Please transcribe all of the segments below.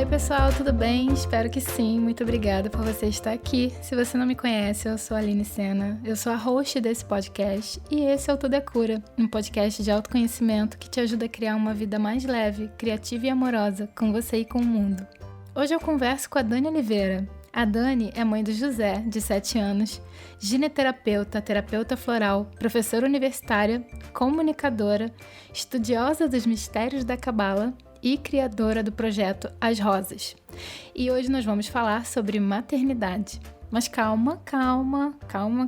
Oi pessoal, tudo bem? Espero que sim, muito obrigada por você estar aqui. Se você não me conhece, eu sou a Aline Sena, eu sou a host desse podcast e esse é o Tudo é Cura, um podcast de autoconhecimento que te ajuda a criar uma vida mais leve, criativa e amorosa com você e com o mundo. Hoje eu converso com a Dani Oliveira. A Dani é mãe do José, de 7 anos, gineterapeuta, terapeuta floral, professora universitária, comunicadora, estudiosa dos mistérios da Cabala e criadora do projeto As Rosas. E hoje nós vamos falar sobre maternidade. Mas calma,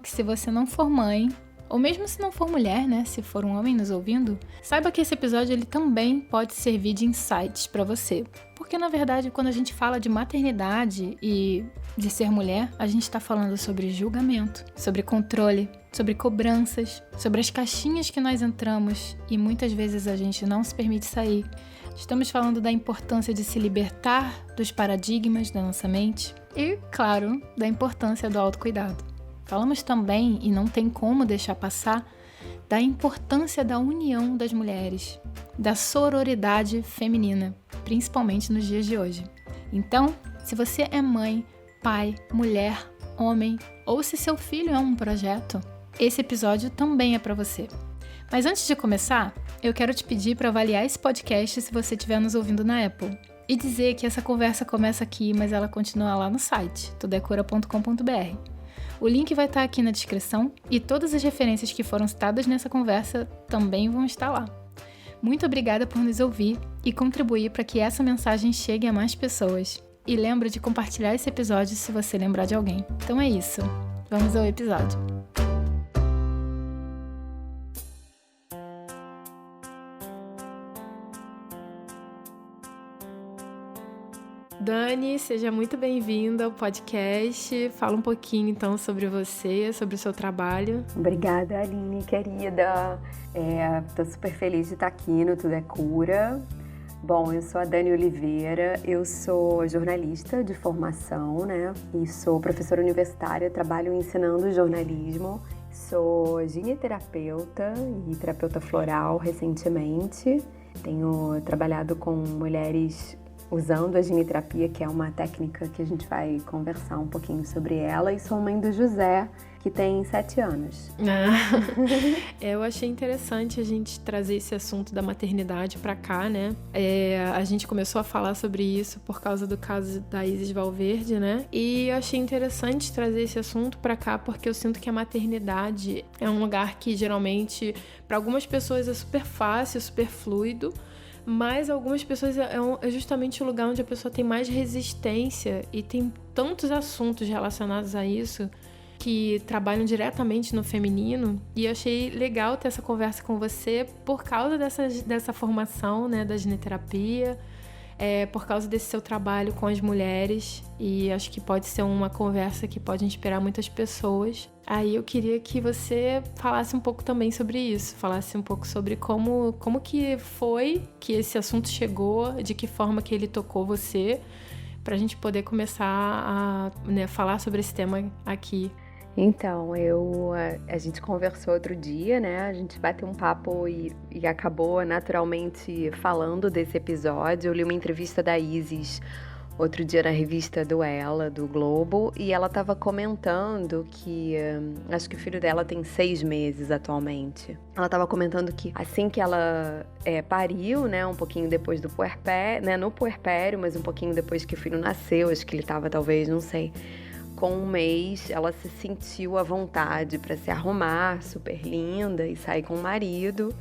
que se você não for mãe, ou mesmo se não for mulher, né, se for um homem nos ouvindo, saiba que esse episódio ele também pode servir de insights para você. Porque, na verdade, quando a gente fala de maternidade e de ser mulher, a gente está falando sobre julgamento, sobre controle, sobre cobranças, sobre as caixinhas que nós entramos e muitas vezes a gente não se permite sair. Estamos falando da importância de se libertar dos paradigmas da nossa mente e, claro, da importância do autocuidado. Falamos também, e não tem como deixar passar, da importância da união das mulheres, da sororidade feminina, principalmente nos dias de hoje. Então, se você é mãe, pai, mulher, homem, ou se seu filho é um projeto, esse episódio também é para você. Mas antes de começar, eu quero te pedir para avaliar esse podcast se você estiver nos ouvindo na Apple. E dizer que essa conversa começa aqui, mas ela continua lá no site, tudecura.com.br. O link vai estar aqui na descrição e todas as referências que foram citadas nessa conversa também vão estar lá. Muito obrigada por nos ouvir e contribuir para que essa mensagem chegue a mais pessoas. E lembra de compartilhar esse episódio se você lembrar de alguém. Então é isso. Vamos ao episódio. Dani, seja muito bem-vinda ao podcast. Fala um pouquinho, então, sobre você, sobre o seu trabalho. Obrigada, Aline, querida. Tô super feliz de estar aqui no Tudo é Cura. Bom, eu sou a Dani Oliveira, eu sou jornalista de formação, né? E sou professora universitária, trabalho ensinando jornalismo. Sou gineterapeuta e terapeuta floral recentemente. Tenho trabalhado com mulheres usando a gineterapia, que é uma técnica que a gente vai conversar um pouquinho sobre ela, e sou mãe do José, que tem 7 anos. Eu achei interessante a gente trazer esse assunto da maternidade pra cá, né? A gente começou a falar sobre isso por causa do caso da Isis Valverde, né? E eu achei interessante trazer esse assunto pra cá porque eu sinto que a maternidade é um lugar que geralmente, pra algumas pessoas, é super fácil, super fluido, mas algumas pessoas é justamente o lugar onde a pessoa tem mais resistência e tem tantos assuntos relacionados a isso que trabalham diretamente no feminino, e eu achei legal ter essa conversa com você por causa dessa formação, né, da gineterapia, por causa desse seu trabalho com as mulheres, e acho que pode ser uma conversa que pode inspirar muitas pessoas. Aí eu queria que você falasse um pouco também sobre isso, falasse um pouco sobre como que foi que esse assunto chegou, de que forma que ele tocou você, pra gente poder começar a, né, falar sobre esse tema aqui. Então, a gente conversou outro dia, né? A gente bateu um papo e acabou naturalmente falando desse episódio. Eu li uma entrevista da Isis outro dia na revista do Ela, do Globo, e ela estava comentando que, acho que o filho dela tem 6 meses atualmente. Ela estava comentando que assim que ela pariu, né, um pouquinho depois do puerpério, né, no puerpério, mas um pouquinho depois que o filho nasceu, acho que ele estava talvez, não sei, com 1 mês, ela se sentiu à vontade para se arrumar, super linda, e sair com o marido.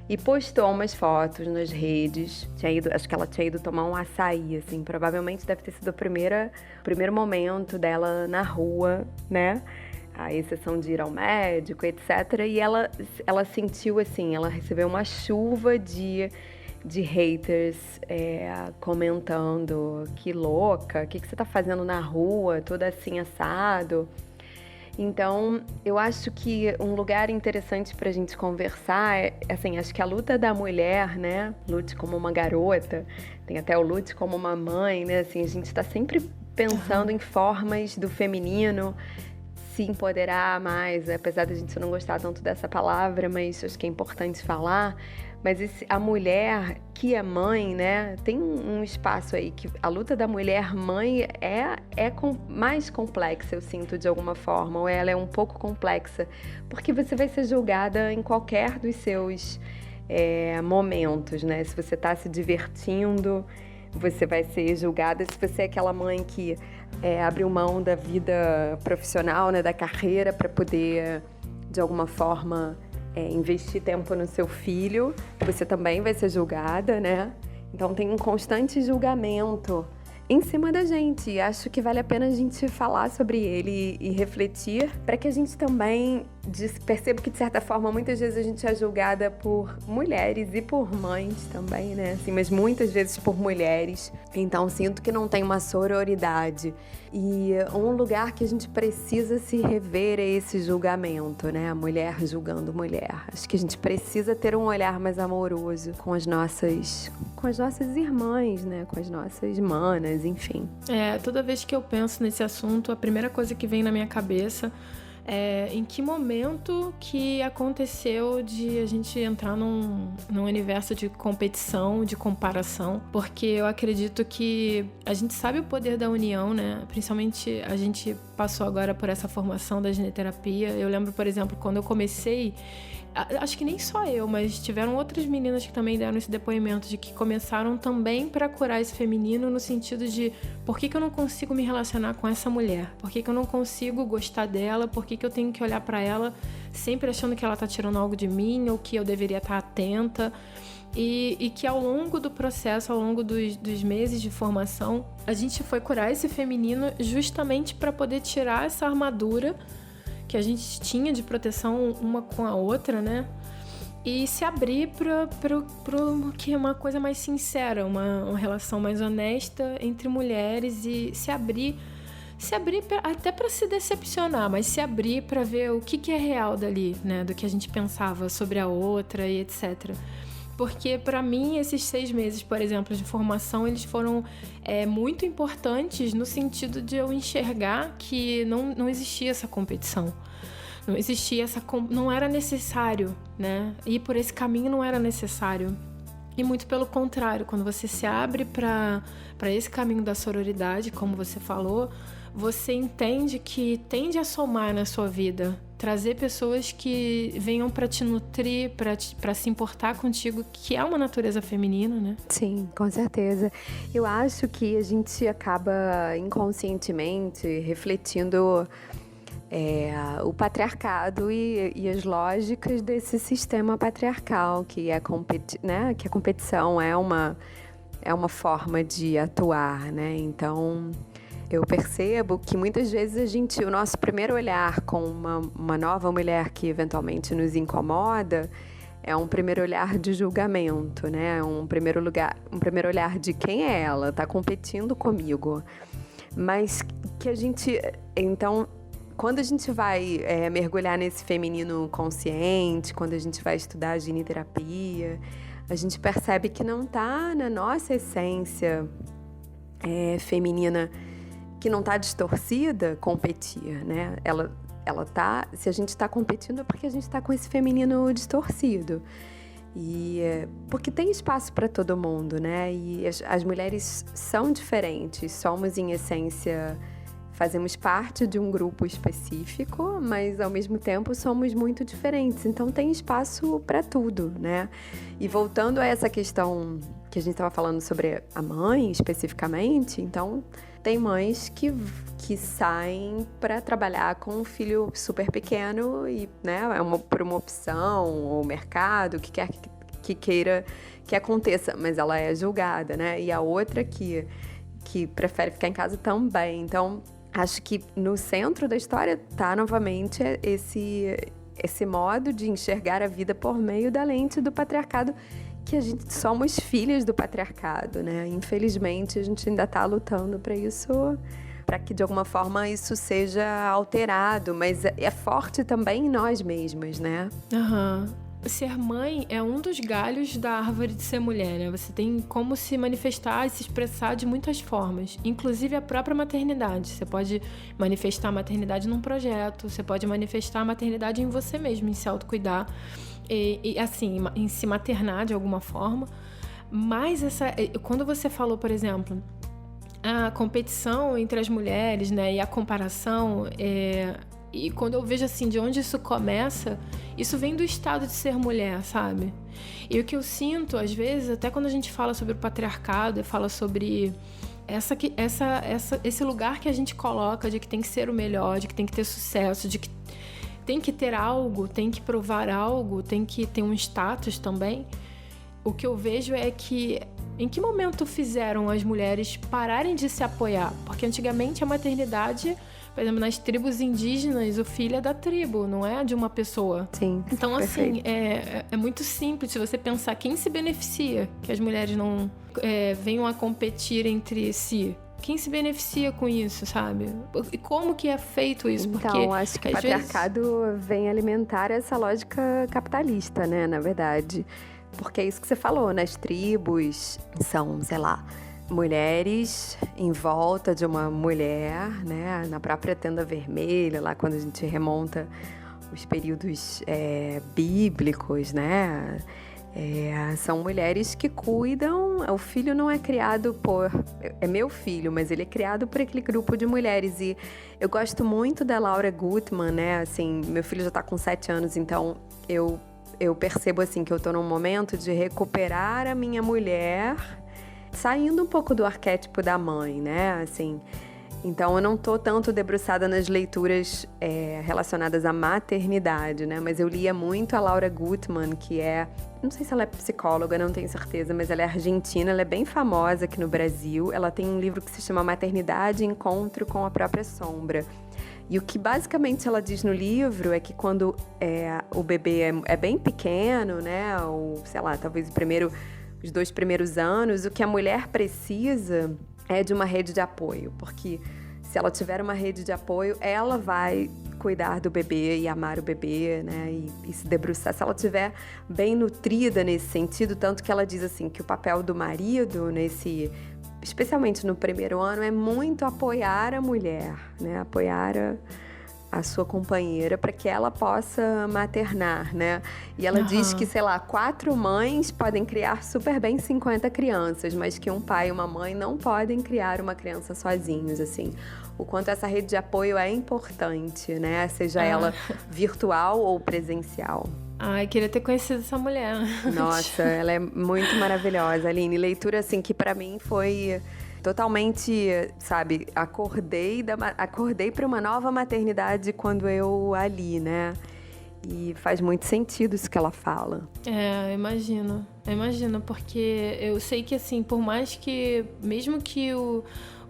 E postou umas fotos nas redes. Acho que ela tinha ido tomar um açaí, assim. Provavelmente deve ter sido o primeiro momento dela na rua, né? A exceção de ir ao médico, etc. E ela sentiu, assim, ela recebeu uma chuva de haters comentando: que louca, o que você tá fazendo na rua, toda assim, assado. Então, eu acho que um lugar interessante pra gente conversar assim, acho que a luta da mulher, né, lute como uma garota, tem até o lute como uma mãe, né, assim, a gente tá sempre pensando em formas do feminino se empoderar mais, apesar da gente não gostar tanto dessa palavra, mas acho que é importante falar, Mas a mulher que é mãe, né, tem um espaço aí que a luta da mulher mãe mais complexa, eu sinto, de alguma forma, ou ela é um pouco complexa, porque você vai ser julgada em qualquer dos seus momentos, né? Se você está se divertindo, você vai ser julgada. Se você é aquela mãe que abriu mão da vida profissional, né, da carreira, para poder, de alguma forma, investir tempo no seu filho, você também vai ser julgada, né? Então tem um constante julgamento em cima da gente. E acho que vale a pena a gente falar sobre ele e refletir, para que a gente também perceba que, de certa forma, muitas vezes a gente é julgada por mulheres e por mães também, né? Assim, mas muitas vezes por mulheres. Então sinto que não tem uma sororidade. E um lugar que a gente precisa se rever é esse julgamento, né? A mulher julgando mulher. Acho que a gente precisa ter um olhar mais amoroso com as nossas irmãs, né? Com as nossas manas, enfim. Toda vez que eu penso nesse assunto, a primeira coisa que vem na minha cabeça é em que momento que aconteceu de a gente entrar num universo de competição, de comparação, porque eu acredito que a gente sabe o poder da união, né? Principalmente a gente passou agora por essa formação da gineterapia. Eu lembro, por exemplo, quando eu comecei, acho que nem só eu, mas tiveram outras meninas que também deram esse depoimento de que começaram também para curar esse feminino, no sentido de por que eu não consigo me relacionar com essa mulher? Por que eu não consigo gostar dela? Por que eu tenho que olhar para ela sempre achando que ela tá tirando algo de mim ou que eu deveria estar atenta? E que ao longo do processo, ao longo dos meses de formação, a gente foi curar esse feminino justamente para poder tirar essa armadura que a gente tinha de proteção uma com a outra, né? E se abrir para que é uma coisa mais sincera, uma relação mais honesta entre mulheres, e se abrir até para se decepcionar, mas se abrir para ver o que é real dali, né? Do que a gente pensava sobre a outra e etc. Porque, para mim, esses 6 meses, por exemplo, de formação, eles foram muito importantes no sentido de eu enxergar que não existia essa competição. Não existia não era necessário, né? Ir por esse caminho não era necessário. E muito pelo contrário, quando você se abre para esse caminho da sororidade, como você falou, você entende que tende a somar na sua vida, trazer pessoas que venham para te nutrir, para se importar contigo, que é uma natureza feminina, né? Sim, com certeza. Eu acho que a gente acaba inconscientemente refletindo o patriarcado e as lógicas desse sistema patriarcal, que a competição é uma forma de atuar, né? Então, eu percebo que muitas vezes o nosso primeiro olhar com uma nova mulher que eventualmente nos incomoda é um primeiro olhar de julgamento, né? Um primeiro olhar de quem é ela, tá competindo comigo. Mas que a gente, então, quando a gente vai mergulhar nesse feminino consciente, quando a gente vai estudar a gineterapia, a gente percebe que não tá na nossa essência feminina, que não tá distorcida, competir, né? Se a gente está competindo é porque a gente está com esse feminino distorcido. E porque tem espaço para todo mundo, né? E as mulheres são diferentes, somos em essência, fazemos parte de um grupo específico, mas ao mesmo tempo somos muito diferentes. Então tem espaço para tudo, né? E voltando a essa questão que a gente estava falando sobre a mãe especificamente, então tem mães que saem para trabalhar com um filho super pequeno e, né, por uma opção ou mercado, o que quer que queira que aconteça, mas ela é julgada, né? E a outra que prefere ficar em casa também. Então, acho que no centro da história tá novamente esse modo de enxergar a vida por meio da lente do patriarcado, que a gente somos filhas do patriarcado, né? Infelizmente, a gente ainda tá lutando para isso, para que de alguma forma isso seja alterado, mas é forte também em nós mesmas, né? Aham. ser mãe é um dos galhos da árvore de ser mulher, né? Você tem como se manifestar e se expressar de muitas formas, inclusive a própria maternidade. Você pode manifestar a maternidade num projeto, você pode manifestar a maternidade em você mesmo, em se autocuidar e assim, em se maternar de alguma forma. Mas quando você falou, por exemplo, a competição entre as mulheres, né, e a comparação, e quando eu vejo assim de onde isso começa, isso vem do estado de ser mulher, sabe? E o que eu sinto, às vezes, até quando a gente fala sobre o patriarcado e fala sobre esse lugar que a gente coloca de que tem que ser o melhor, de que tem que ter sucesso, de que tem que ter algo, tem que provar algo, tem que ter um status também. O que eu vejo é que em que momento fizeram as mulheres pararem de se apoiar? Porque antigamente a maternidade, por exemplo, nas tribos indígenas, o filho é da tribo, não é de uma pessoa. Sim. Então, assim, perfeito. é muito simples se você pensar quem se beneficia, que as mulheres não venham a competir entre si. Quem se beneficia com isso, sabe? E como que é feito isso? Então, Porque acho que o patriarcado vem alimentar essa lógica capitalista, né, na verdade. Porque é isso que você falou, nas tribos são, sei lá, mulheres em volta de uma mulher, né? Na própria tenda vermelha, lá quando a gente remonta os períodos bíblicos, né? São mulheres que cuidam. O filho não é criado por... É meu filho, mas ele é criado por aquele grupo de mulheres. E eu gosto muito da Laura Gutman, né? Assim, meu filho já tá com 7 anos, então eu percebo assim que eu tô num momento de recuperar a minha mulher, saindo um pouco do arquétipo da mãe, né? Assim, então eu não tô tanto debruçada nas leituras relacionadas à maternidade, né? Mas eu lia muito a Laura Gutman, que não sei se ela é psicóloga, não tenho certeza, mas ela é argentina, ela é bem famosa aqui no Brasil. Ela tem um livro que se chama Maternidade, Encontro com a Própria Sombra. E o que basicamente ela diz no livro é que quando o bebê é bem pequeno, né? Ou, sei lá, talvez os 2 primeiros anos, o que a mulher precisa é de uma rede de apoio. Porque se ela tiver uma rede de apoio, ela vai cuidar do bebê e amar o bebê, né? E se debruçar. Se ela estiver bem nutrida nesse sentido, tanto que ela diz assim que o papel do marido especialmente no primeiro ano, é muito apoiar a mulher, né? Apoiar a sua companheira para que ela possa maternar, né? E ela diz que, sei lá, 4 mães podem criar super bem 50 crianças, mas que um pai e uma mãe não podem criar uma criança sozinhos, assim. O quanto essa rede de apoio é importante, né? Seja ela virtual ou presencial. Ai, queria ter conhecido essa mulher. Nossa, ela é muito maravilhosa, Aline. Leitura, assim, que pra mim foi totalmente, sabe, acordei para uma nova maternidade quando eu ali, né? E faz muito sentido isso que ela fala. Imagino, porque eu sei que, assim, por mais que, mesmo que o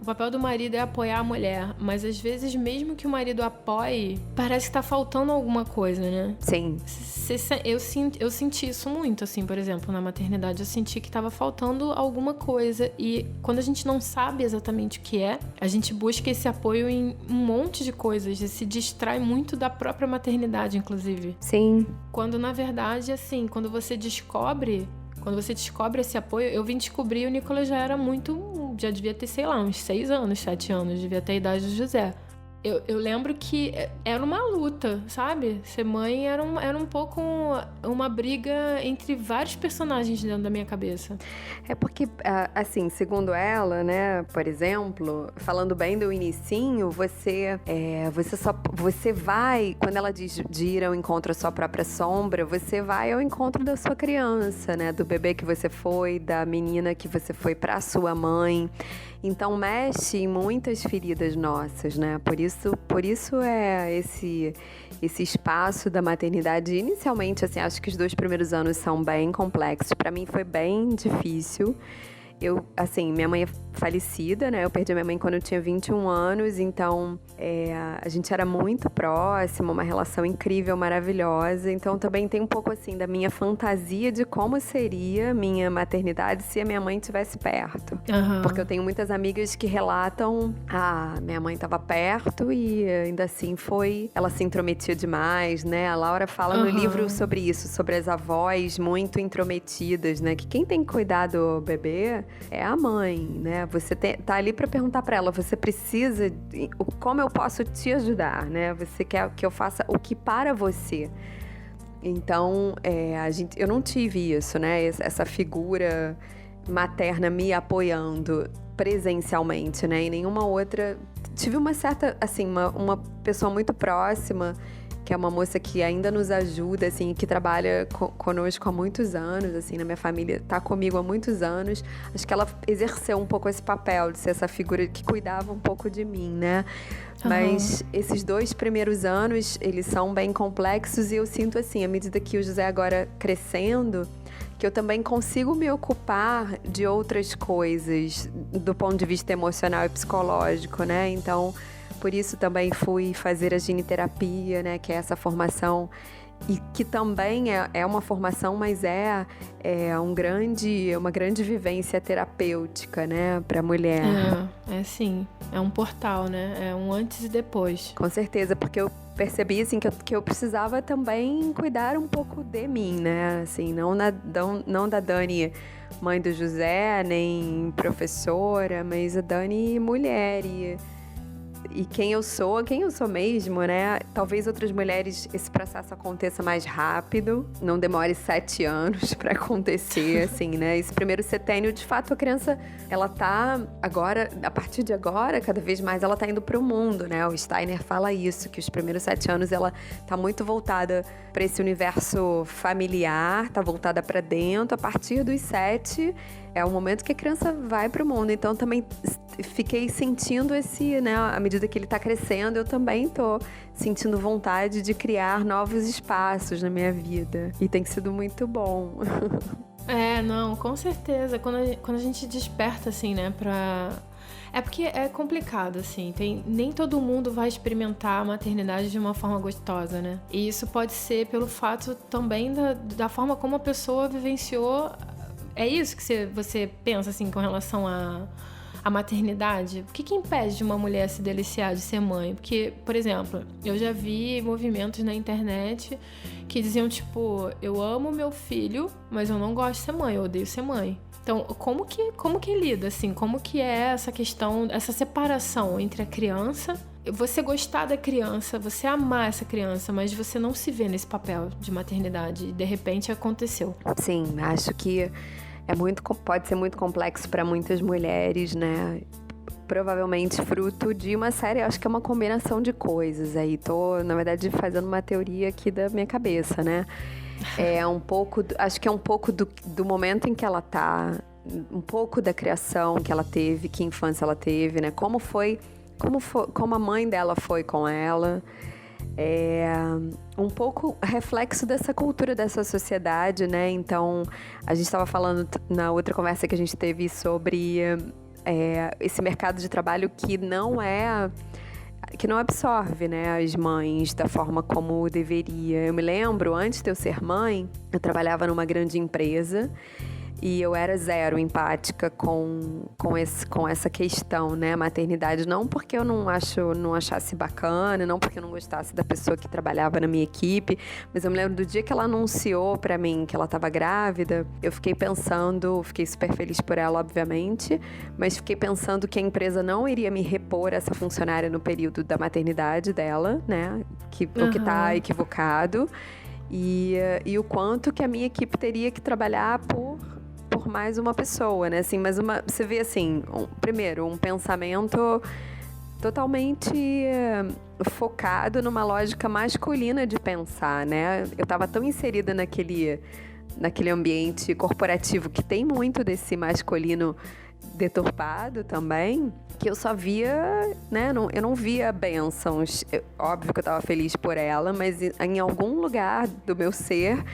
papel do marido é apoiar a mulher, mas às vezes, mesmo que o marido apoie, parece que tá faltando alguma coisa, né? Sim. Eu senti isso muito, assim, por exemplo, na maternidade. Eu senti que tava faltando alguma coisa. E quando a gente não sabe exatamente o que é, a gente busca esse apoio em um monte de coisas e se distrai muito da própria maternidade, inclusive. Sim. Quando, na verdade, assim, quando você descobre esse apoio, eu vim descobrir, o Nicolas já devia ter, sei lá, uns 6 anos, 7 anos, devia ter a idade do José. Eu lembro que era uma luta, sabe? Ser mãe era um pouco uma briga entre vários personagens dentro da minha cabeça. É porque, assim, segundo ela, né, por exemplo, falando bem do inicinho, você vai, quando ela diz de ir ao encontro à sua própria sombra, você vai ao encontro da sua criança, né, do bebê que você foi, da menina que você foi pra sua mãe. Então mexe em muitas feridas nossas, né? Por isso é esse espaço da maternidade. Inicialmente, assim, acho que os 2 primeiros anos são bem complexos. Para mim foi bem difícil. assim, minha mãe é falecida, né? Eu perdi a minha mãe quando eu tinha 21 anos, então a gente era muito próxima, uma relação incrível, maravilhosa. Então também tem um pouco, assim, da minha fantasia de como seria minha maternidade se a minha mãe estivesse perto. Uhum. Porque eu tenho muitas amigas que relatam, minha mãe estava perto e ainda assim ela se intrometia demais, né? A Laura fala no livro sobre isso, sobre as avós muito intrometidas, né? Que quem tem que cuidar do bebê é a mãe, né? Você tá ali para perguntar para ela, você precisa, como eu posso te ajudar, né? Você quer que eu faça o que para você. Então, eu não tive isso, né? Essa figura materna me apoiando presencialmente, né? E nenhuma outra. Tive uma certa, assim, uma pessoa muito próxima, que é uma moça que ainda nos ajuda, assim, que trabalha conosco há muitos anos, assim, na minha família, tá comigo há muitos anos. Acho que ela exerceu um pouco esse papel de ser essa figura que cuidava um pouco de mim, né? Mas esses 2 primeiros anos, eles são bem complexos e eu sinto, assim, à medida que o José agora crescendo, que eu também consigo me ocupar de outras coisas do ponto de vista emocional e psicológico, né? Então, por isso também fui fazer a giniterapia, né? Que é essa formação e que também é uma formação, mas uma grande vivência terapêutica, né? Para a mulher. Sim. É um portal, né? É um antes e depois. Com certeza, porque eu percebi, assim, que eu precisava também cuidar um pouco de mim, né? Assim, não da Dani, mãe do José, nem professora, mas a Dani mulher e quem eu sou mesmo, né? Talvez outras mulheres esse processo aconteça mais rápido, não demore 7 anos para acontecer, assim, né? Esse primeiro setênio, de fato, a criança, ela tá agora, a partir de agora, cada vez mais ela tá indo pro mundo, né? O Steiner fala isso, que os primeiros 7 anos ela tá muito voltada para esse universo familiar, tá voltada para dentro. A partir dos 7 é o momento que a criança vai pro mundo. Então também fiquei sentindo esse, né, à medida que ele tá crescendo, eu também tô sentindo vontade de criar novos espaços na minha vida. E tem sido muito bom. Não, com certeza. Quando a gente desperta, assim, né, É porque é complicado, assim. Nem todo mundo vai experimentar a maternidade de uma forma gostosa, né? E isso pode ser pelo fato também da forma como a pessoa vivenciou. É isso que você pensa, assim, com relação à maternidade? O que impede de uma mulher se deliciar de ser mãe? Porque, por exemplo, eu já vi movimentos na internet que diziam, tipo, eu amo meu filho, mas eu não gosto de ser mãe, eu odeio ser mãe. Então, como que lida, assim? Como que é essa questão, essa separação entre a criança, você gostar da criança, você amar essa criança, mas você não se vê nesse papel de maternidade e de repente aconteceu? Sim, acho que pode ser muito complexo para muitas mulheres, né? Provavelmente fruto de uma série, acho que é uma combinação de coisas aí. Tô, na verdade, fazendo uma teoria aqui da minha cabeça, né? Acho que é um pouco do momento em que ela tá, um pouco da criação que ela teve, que infância ela teve, né? Como a mãe dela foi com ela. Um pouco reflexo dessa cultura, dessa sociedade, né? Então, a gente estava falando na outra conversa que a gente teve sobre esse mercado de trabalho que não absorve, né, as mães da forma como deveria. Eu me lembro, antes de eu ser mãe, eu trabalhava numa grande empresa e eu era zero empática com essa questão, né, maternidade. Não porque eu não achasse bacana, não porque eu não gostasse da pessoa que trabalhava na minha equipe, mas eu me lembro do dia que ela anunciou pra mim que ela estava grávida, eu fiquei super feliz por ela, obviamente, mas fiquei pensando que a empresa não iria me repor essa funcionária no período da maternidade dela, né, o que tá equivocado, e o quanto que a minha equipe teria que trabalhar por mais uma pessoa, né? Assim, você vê assim, primeiro, um pensamento totalmente focado numa lógica masculina de pensar, né? Eu estava tão inserida naquele ambiente corporativo que tem muito desse masculino deturpado também, que eu só via, né? Eu não via bênçãos. Óbvio que eu estava feliz por ela, mas em algum lugar do meu ser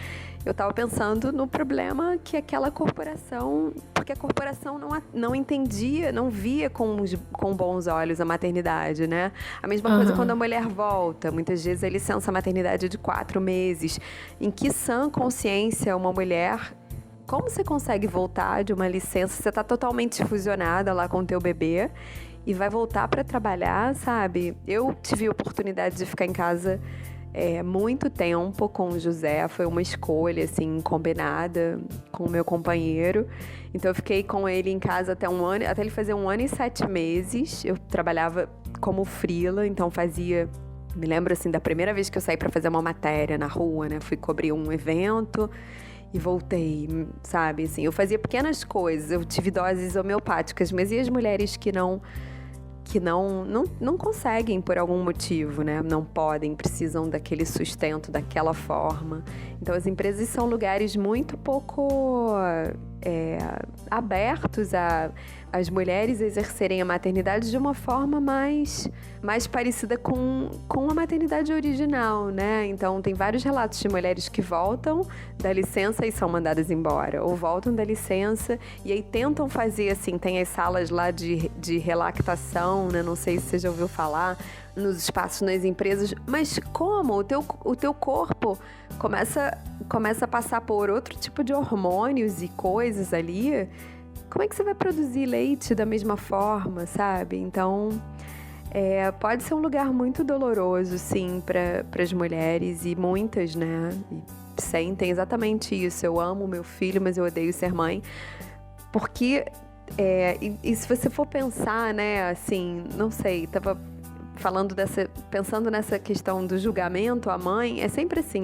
eu estava pensando no problema que aquela corporação, porque a corporação não entendia, não via com bons olhos a maternidade, né? A mesma coisa quando a mulher volta, muitas vezes a licença maternidade é de 4 meses. Em que sã consciência uma mulher, como você consegue voltar de uma licença, você está totalmente fusionada lá com o teu bebê e vai voltar para trabalhar, sabe? Eu tive a oportunidade de ficar em casa muito tempo com o José, foi uma escolha, assim, combinada com o meu companheiro. Então, eu fiquei com ele em casa até ele fazer 1 ano e 7 meses. Eu trabalhava como freela, então me lembro, assim, da primeira vez que eu saí para fazer uma matéria na rua, né? Fui cobrir um evento e voltei, sabe? Assim, eu fazia pequenas coisas, eu tive doses homeopáticas, mas e as mulheres que não conseguem por algum motivo, né? Não podem, precisam daquele sustento daquela forma. Então, as empresas são lugares muito pouco abertos às mulheres exercerem a maternidade de uma forma mais parecida com a maternidade original, né? Então, tem vários relatos de mulheres que voltam da licença e são mandadas embora, ou voltam da licença e aí tentam fazer, assim, tem as salas lá de relactação, né? Não sei se você já ouviu falar, nos espaços nas empresas, mas como? O teu corpo começa a passar por outro tipo de hormônios e coisas ali. Como é que você vai produzir leite da mesma forma, sabe? Então, pode ser um lugar muito doloroso, sim, para as mulheres, e muitas, né, sentem exatamente isso. Eu amo meu filho, mas eu odeio ser mãe. Porque, e se você for pensar, né, assim, não sei, pensando nessa questão do julgamento, a mãe, é sempre assim,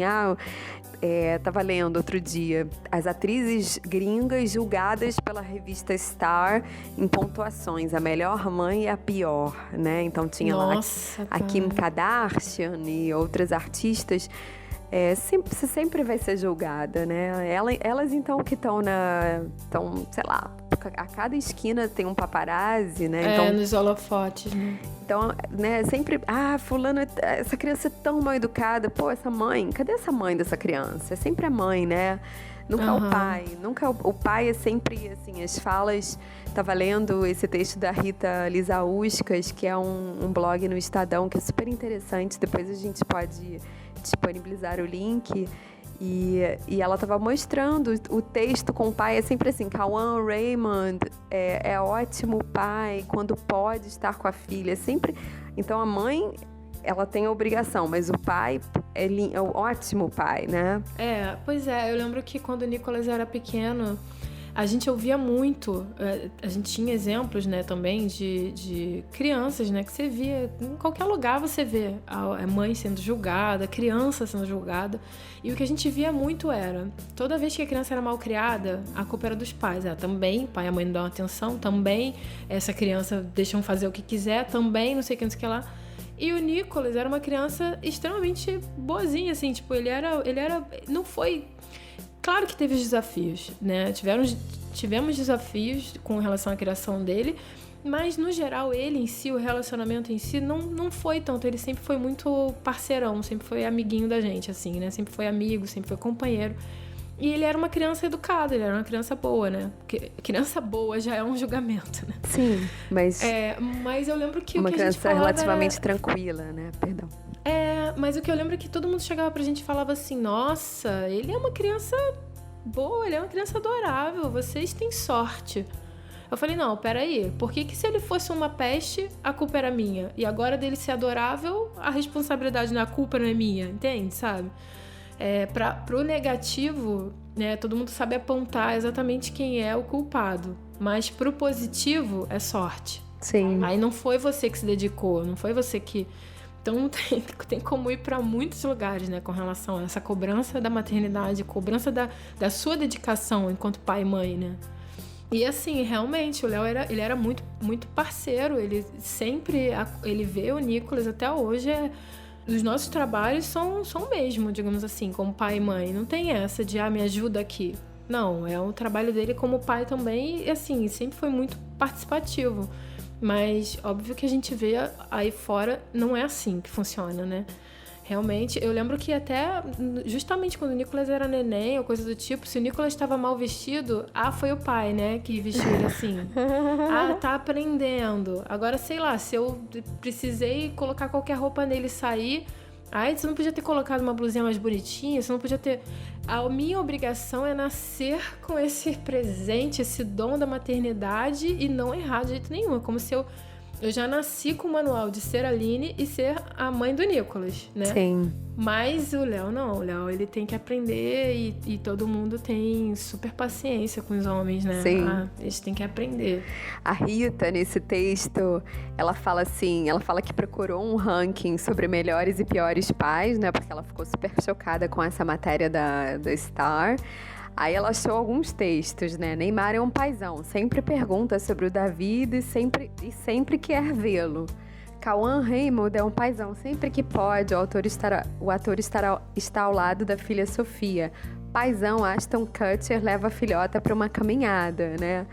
tava lendo outro dia, as atrizes gringas julgadas pela revista Star em pontuações, a melhor mãe e a pior, né? Então tinha Nossa, lá a Kim Kardashian e outras artistas. Você sempre vai ser julgada, né? Elas então que estão sei lá, a cada esquina tem um paparazzi, né? Então, nos holofotes, né? Então, né, sempre, fulano, essa criança é tão mal educada, pô, essa mãe, cadê essa mãe dessa criança? É sempre a mãe, né? Nunca o pai, o pai é sempre, assim, as falas, tava lendo esse texto da Rita Lizauskas, que é um blog no Estadão, que é super interessante, depois a gente pode disponibilizar o link. E ela estava mostrando o texto com o pai, é sempre assim, Cauã Raymond é ótimo pai quando pode estar com a filha, sempre. Então a mãe, ela tem a obrigação, mas o pai é um ótimo pai, né? Pois é, eu lembro que quando o Nicolas era pequeno, a gente ouvia muito, a gente tinha exemplos, né, também de crianças, né, que você via, em qualquer lugar você vê a mãe sendo julgada, a criança sendo julgada, e o que a gente via muito era, toda vez que a criança era mal criada, a culpa era dos pais, também, pai e a mãe não dão atenção, também, essa criança deixam fazer o que quiser, também, não sei o que, não sei o que lá. E o Nicolas era uma criança extremamente boazinha, assim, tipo, ele era, não foi... Claro que teve os desafios, né? Tivemos desafios com relação à criação dele, mas, no geral, ele em si, o relacionamento em si, não foi tanto. Ele sempre foi muito parceirão, sempre foi amiguinho da gente, assim, né? Sempre foi amigo, sempre foi companheiro. E ele era uma criança educada, ele era uma criança boa, né? Porque criança boa já é um julgamento, né? Sim, mas... mas eu lembro que o que a gente criança falava relativamente tranquila, né? Perdão. Mas o que eu lembro é que todo mundo chegava pra gente e falava assim, nossa, ele é uma criança boa, ele é uma criança adorável, vocês têm sorte. Eu falei, não, peraí, por que se ele fosse uma peste, a culpa era minha? E agora dele ser adorável, a responsabilidade a culpa não é minha, entende, sabe? Pro negativo, né, todo mundo sabe apontar exatamente quem é o culpado, mas pro positivo é sorte. Sim. Aí não foi você que se dedicou, não foi você que... Então tem como ir para muitos lugares, né, com relação a essa cobrança da maternidade, cobrança da sua dedicação enquanto pai e mãe, né? E assim, realmente, o Léo era muito, muito parceiro, ele sempre, ele vê o Nicolas até hoje, os nossos trabalhos são o mesmo, digamos assim, como pai e mãe, não tem essa de, me ajuda aqui. Não, é um trabalho dele como pai também, e assim, sempre foi muito participativo. Mas óbvio que a gente vê aí fora, não é assim que funciona, né? Realmente, eu lembro que até justamente quando o Nicolas era neném ou coisa do tipo, se o Nicolas estava mal vestido, foi o pai, né, que vestiu ele assim. Tá aprendendo. Agora, sei lá, se eu precisei colocar qualquer roupa nele e sair, você não podia ter colocado uma blusinha mais bonitinha, você não podia ter... A minha obrigação é nascer com esse presente, esse dom da maternidade e não errar de jeito nenhum. É como se eu já nasci com o manual de ser Aline e ser a mãe do Nicolas, né? Sim. Mas o Léo não. O Léo, ele tem que aprender e todo mundo tem super paciência com os homens, né? Sim. Eles têm que aprender. A Rita, nesse texto, ela fala que procurou um ranking sobre melhores e piores pais, né? Porque ela ficou super chocada com essa matéria da Star. Aí ela achou alguns textos, né? Neymar é um paizão, sempre pergunta sobre o David e sempre quer vê-lo. Cauã Raymond é um paizão, sempre que pode, o ator está ao lado da filha Sofia. Paizão, Ashton Kutcher leva a filhota para uma caminhada, né?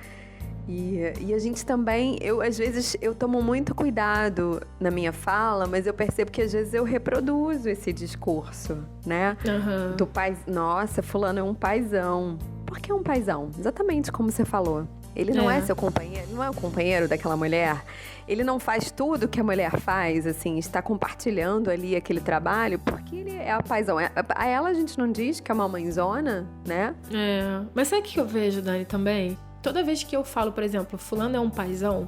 E a gente também, às vezes eu tomo muito cuidado na minha fala, mas eu percebo que às vezes eu reproduzo esse discurso, né? Uhum. Do pai, nossa, fulano é um paizão. Por que é um paizão? Exatamente como você falou. Ele não é seu companheiro, não é o companheiro daquela mulher. Ele não faz tudo que a mulher faz, assim, está compartilhando ali aquele trabalho, porque ele é a paizão. A ela a gente não diz que é uma mãezona, né? Mas sabe o que eu vejo, Dani, também? Toda vez que eu falo, por exemplo, fulano é um paizão,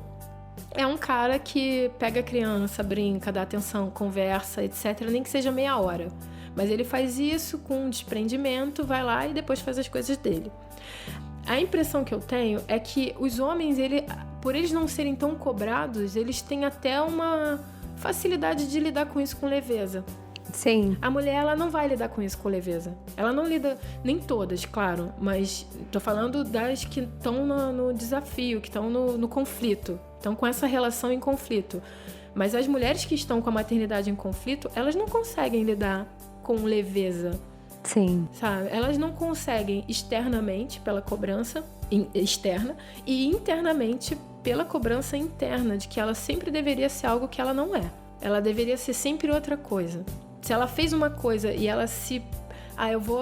é um cara que pega a criança, brinca, dá atenção, conversa, etc. Nem que seja meia hora. Mas ele faz isso com um desprendimento, vai lá e depois faz as coisas dele. A impressão que eu tenho é que os homens, por eles não serem tão cobrados, eles têm até uma facilidade de lidar com isso com leveza. Sim. A mulher, ela não vai lidar com isso com leveza. Ela não lida, nem todas, claro, mas tô falando das que estão no desafio, que estão no conflito, estão com essa relação em conflito. Mas as mulheres que estão com a maternidade em conflito, elas não conseguem lidar com leveza. Sim. Sabe? Elas não conseguem externamente pela cobrança externa e internamente pela cobrança interna de que ela sempre deveria ser algo que ela não é. Ela deveria ser sempre outra coisa. Se ela fez uma coisa e ela se... eu vou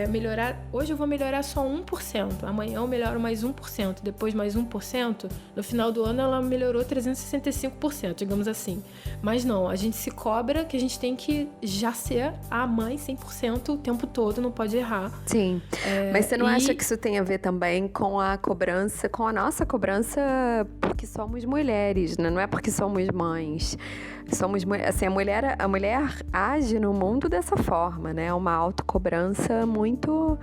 melhorar... Hoje eu vou melhorar só 1%. Amanhã eu melhoro mais 1%. Depois mais 1%. No final do ano ela melhorou 365%, digamos assim. Mas não, a gente se cobra que a gente tem que já ser a mãe 100% o tempo todo, não pode errar. Sim. Mas você não acha que isso tem a ver também com a cobrança, com a nossa cobrança porque somos mulheres, né? Não é porque somos mães. Assim, a mulher age no mundo dessa forma, né? Uma autocobrança muito,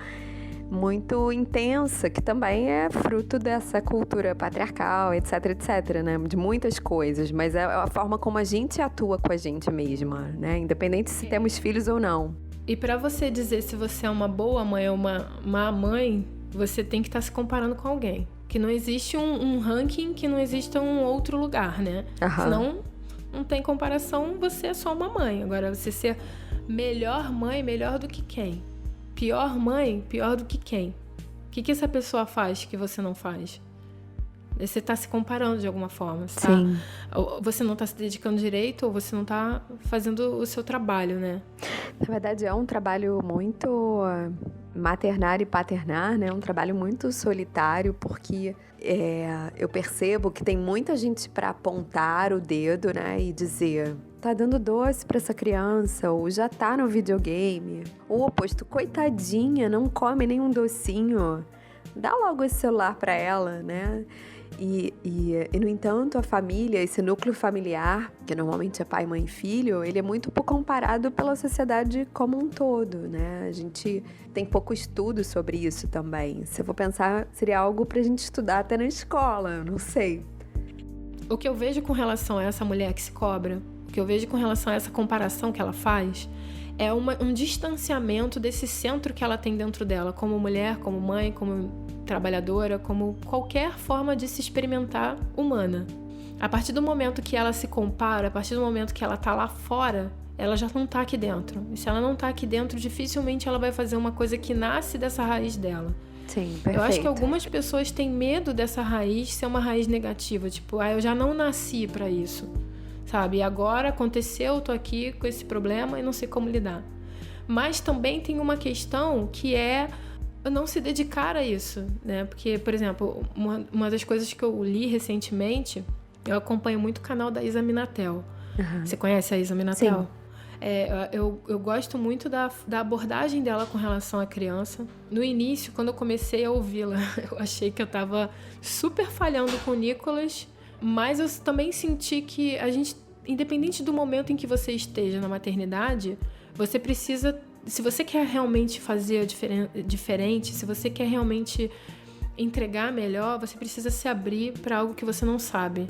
muito intensa, que também é fruto dessa cultura patriarcal, etc, etc, né? De muitas coisas, mas é a forma como a gente atua com a gente mesma, né? Independente se temos filhos ou não. E pra você dizer se você é uma boa mãe ou uma má mãe, você tem que estar se comparando com alguém. Que não existe um ranking, que não exista um outro lugar, né? Uhum. Senão... não tem comparação, você é só uma mãe. Agora, você ser melhor mãe, melhor do que quem? Pior mãe, pior do que quem? O que essa pessoa faz que você não faz? Você está se comparando de alguma forma. Sim. Você não está se dedicando direito ou você não está fazendo o seu trabalho, né? Na verdade, é um trabalho muito maternar e paternar, né? Um trabalho muito solitário, porque eu percebo que tem muita gente para apontar o dedo, né? E dizer, tá dando doce para essa criança, ou já tá no videogame. Ou o oposto, coitadinha, não come nenhum docinho. Dá logo esse celular para ela, né? E, no entanto, a família, esse núcleo familiar, que normalmente é pai, mãe e filho, ele é muito pouco comparado pela sociedade como um todo, né? A gente tem pouco estudo sobre isso também. Se eu for pensar, seria algo pra gente estudar até na escola, eu não sei. O que eu vejo com relação a essa mulher que se cobra, o que eu vejo com relação a essa comparação que ela faz, é um distanciamento desse centro que ela tem dentro dela, como mulher, como mãe, como trabalhadora, como qualquer forma de se experimentar humana. A partir do momento que ela se compara, a partir do momento que ela tá lá fora, ela já não tá aqui dentro. E se ela não tá aqui dentro, dificilmente ela vai fazer uma coisa que nasce dessa raiz dela. Sim, perfeito. Eu acho que algumas pessoas têm medo dessa raiz ser uma raiz negativa, tipo, eu já não nasci pra isso. sabe? E agora aconteceu, eu tô aqui com esse problema e não sei como lidar. Mas também tem uma questão que é não se dedicar a isso, né? Porque, por exemplo, uma das coisas que eu li recentemente, eu acompanho muito o canal da Isa Minatel. Uhum. Você conhece a Isa Minatel? Sim. Eu gosto muito da abordagem dela com relação à criança. No início, quando eu comecei a ouvi-la, eu achei que eu tava super falhando com o Nicolas, mas eu também senti que a gente, independente do momento em que você esteja na maternidade, você precisa, se você quer realmente fazer diferente, se você quer realmente entregar melhor, você precisa se abrir para algo que você não sabe.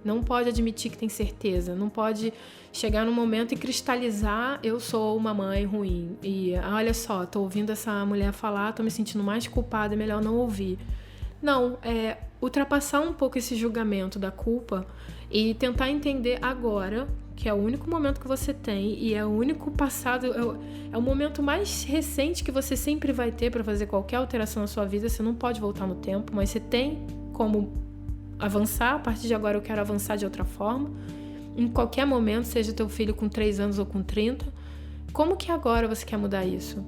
Não pode admitir que tem certeza, não pode chegar num momento e cristalizar, eu sou uma mãe ruim. E olha só, tô ouvindo essa mulher falar, tô me sentindo mais culpada, é melhor não ouvir. Não, ultrapassar um pouco esse julgamento da culpa e tentar entender agora, que é o único momento que você tem e é o único passado, é o momento mais recente que você sempre vai ter para fazer qualquer alteração na sua vida. Você não pode voltar no tempo, mas você tem como avançar. A partir de agora eu quero avançar de outra forma. Em qualquer momento, seja teu filho com 3 anos ou com 30, como que agora você quer mudar isso?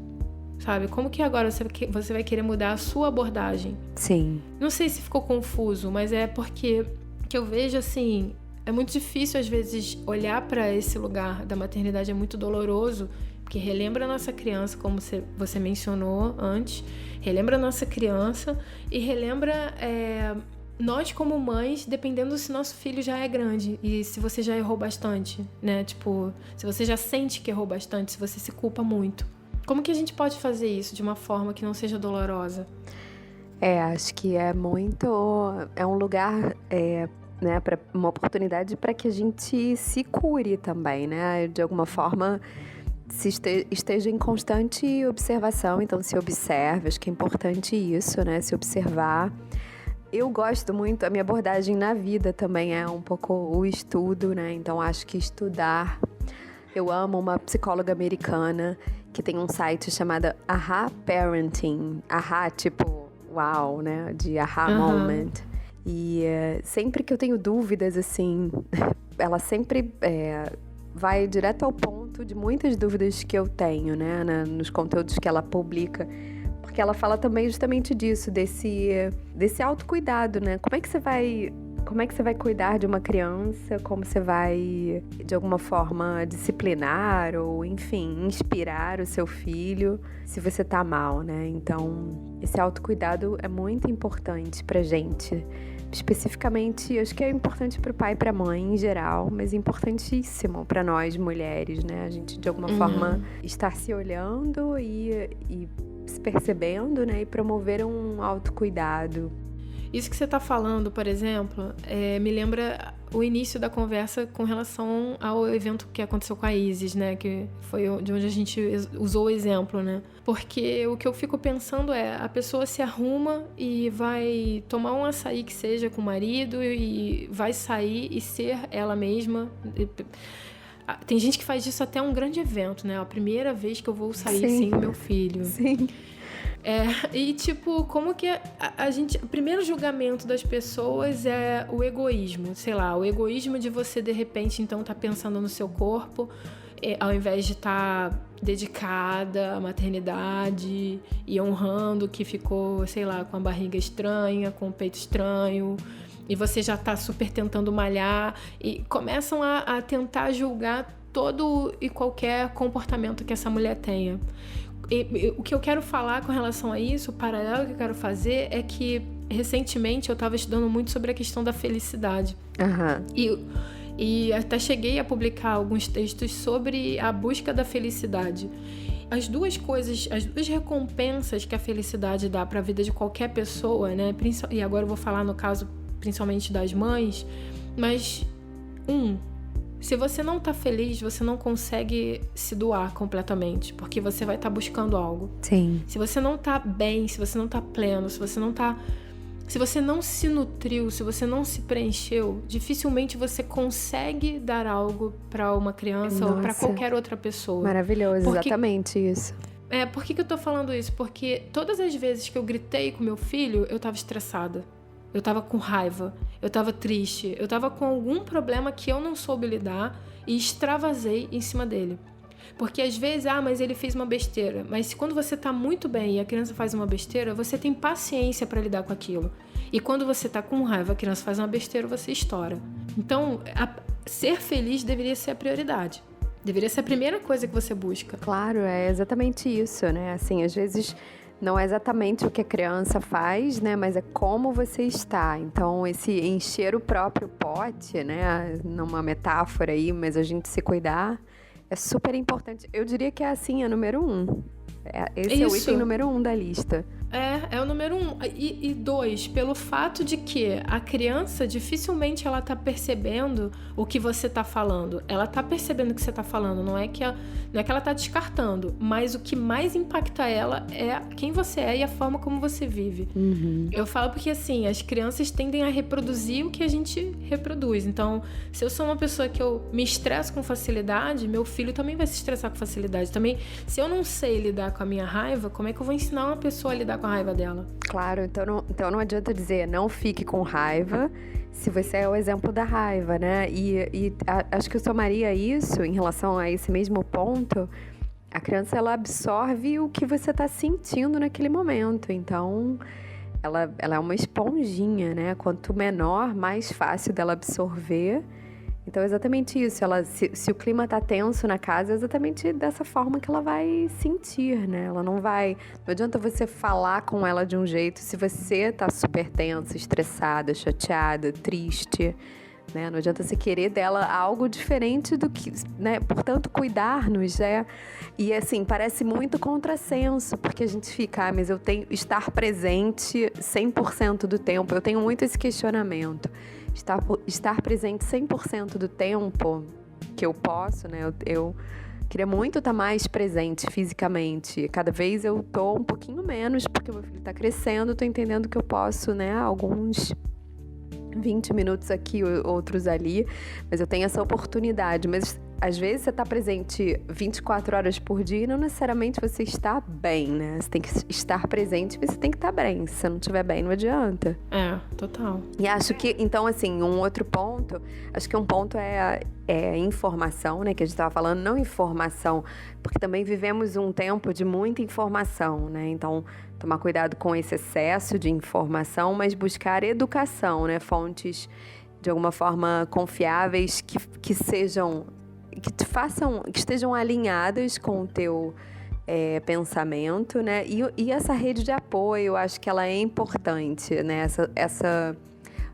Sabe? Como que agora você vai querer mudar a sua abordagem? Sim. Não sei se ficou confuso, mas é porque que eu vejo assim, é muito difícil às vezes olhar para esse lugar da maternidade, é muito doloroso, porque relembra a nossa criança, como você mencionou antes, relembra a nossa criança e relembra nós como mães, dependendo se nosso filho já é grande e se você já errou bastante, né? Tipo, se você já sente que errou bastante, se você se culpa muito. Como que a gente pode fazer isso de uma forma que não seja dolorosa? Acho que é um lugar, né, uma oportunidade para que a gente se cure também, né? De alguma forma, esteja em constante observação, então se observe, acho que é importante isso, né? Se observar. Eu gosto muito, a minha abordagem na vida também é um pouco o estudo, né? Então acho que estudar. Eu amo uma psicóloga americana que tem um site chamado Aha Parenting. Aha, tipo, uau, né? De aha moment. E sempre que eu tenho dúvidas, assim, ela sempre vai direto ao ponto de muitas dúvidas que eu tenho, né? Nos conteúdos que ela publica. Porque ela fala também justamente disso, desse autocuidado, né? Como é que você vai cuidar de uma criança? Como você vai, de alguma forma, disciplinar ou, enfim, inspirar o seu filho se você tá mal, né? Então, esse autocuidado é muito importante pra gente. Especificamente, acho que é importante pro pai e pra mãe em geral, mas importantíssimo pra nós mulheres, né? A gente, de alguma forma, estar se olhando e se percebendo, né? E promover um autocuidado. Isso que você está falando, por exemplo, me lembra o início da conversa com relação ao evento que aconteceu com a Isis, né? Que foi de onde a gente usou o exemplo, né? Porque o que eu fico pensando a pessoa se arruma e vai tomar um açaí que seja com o marido e vai sair e ser ela mesma. Tem gente que faz disso até um grande evento, né? A primeira vez que eu vou sair sem o meu filho. Sim. E tipo, como que a gente... O primeiro julgamento das pessoas é o egoísmo. Sei lá, o egoísmo de você, de repente, então, tá pensando no seu corpo, ao invés de estar dedicada à maternidade e honrando que ficou, sei lá, com a barriga estranha, com o peito estranho, e você já tá super tentando malhar, e começam a tentar julgar todo e qualquer comportamento que essa mulher tenha. E o que eu quero falar com relação a isso, o paralelo que eu quero fazer é que recentemente eu estava estudando muito sobre a questão da felicidade. E até cheguei a publicar alguns textos sobre a busca da felicidade. As duas recompensas que a felicidade dá para a vida de qualquer pessoa, né? E agora eu vou falar no caso principalmente das mães, mas se você não tá feliz, você não consegue se doar completamente, porque você vai estar buscando algo. Sim. Se você não tá bem, se você não tá pleno, se você não se nutriu, se você não se preencheu, dificilmente você consegue dar algo para uma criança ou para qualquer outra pessoa. Maravilhoso, exatamente isso. Por que eu tô falando isso? Porque todas as vezes que eu gritei com meu filho, eu tava estressada. eu tava com raiva, eu tava triste, eu tava com algum problema que eu não soube lidar e extravasei em cima dele. Porque às vezes, mas ele fez uma besteira. Mas quando você tá muito bem e a criança faz uma besteira, você tem paciência para lidar com aquilo. E quando você tá com raiva, a criança faz uma besteira, você estoura. Então, ser feliz deveria ser a prioridade. Deveria ser a primeira coisa que você busca. Claro, é exatamente isso, né? Assim, às vezes não é exatamente o que a criança faz, né? Mas é como você está. Então, esse encher o próprio pote, né? Numa metáfora aí, mas a gente se cuidar é super importante. Eu diria que é assim, a número 1. Esse é o item número 1 da lista. É o número 1. E 2, pelo fato de que a criança dificilmente ela tá percebendo o que você tá falando. Ela tá percebendo o que você tá falando, não é que ela tá descartando, mas o que mais impacta ela é quem você é e a forma como você vive. Uhum. Eu falo porque, assim, as crianças tendem a reproduzir o que a gente reproduz. Então, se eu sou uma pessoa que eu me estresso com facilidade, meu filho também vai se estressar com facilidade. Também, se eu não sei lidar com a minha raiva, como é que eu vou ensinar uma pessoa a lidar com a raiva dela? Claro, então não adianta dizer não fique com raiva se você é o exemplo da raiva, né? E acho que eu somaria isso em relação a esse mesmo ponto. A criança, ela absorve o que você está sentindo naquele momento. Então, ela é uma esponjinha, né? Quanto menor, mais fácil dela absorver. Então, é exatamente isso. Se o clima está tenso na casa, é exatamente dessa forma que ela vai sentir, né? Ela não adianta você falar com ela de um jeito se você está super tensa, estressada, chateada, triste, né? Não adianta você querer dela algo diferente do que, né? Portanto, cuidar-nos E assim, parece muito contrassenso, porque a gente fica, mas eu tenho estar presente 100% do tempo. Eu tenho muito esse questionamento. Estar presente 100% do tempo que eu posso, né? Eu queria muito estar mais presente fisicamente. Cada vez eu tô um pouquinho menos, porque meu filho tá crescendo, tô entendendo que eu posso, né? Alguns 20 minutos aqui, outros ali, mas eu tenho essa oportunidade. Mas às vezes você está presente 24 horas por dia e não necessariamente você está bem, né? Você tem que estar presente e você tem que estar bem. Se você não estiver bem, não adianta. Total. E acho que, então, assim, um outro ponto, acho que um ponto é informação, né? Que a gente estava falando, não informação, porque também vivemos um tempo de muita informação, né? Então, tomar cuidado com esse excesso de informação, mas buscar educação, né? Fontes, de alguma forma, confiáveis, que sejam... que estejam alinhadas com o teu pensamento, né? E essa rede de apoio, eu acho que ela é importante, né?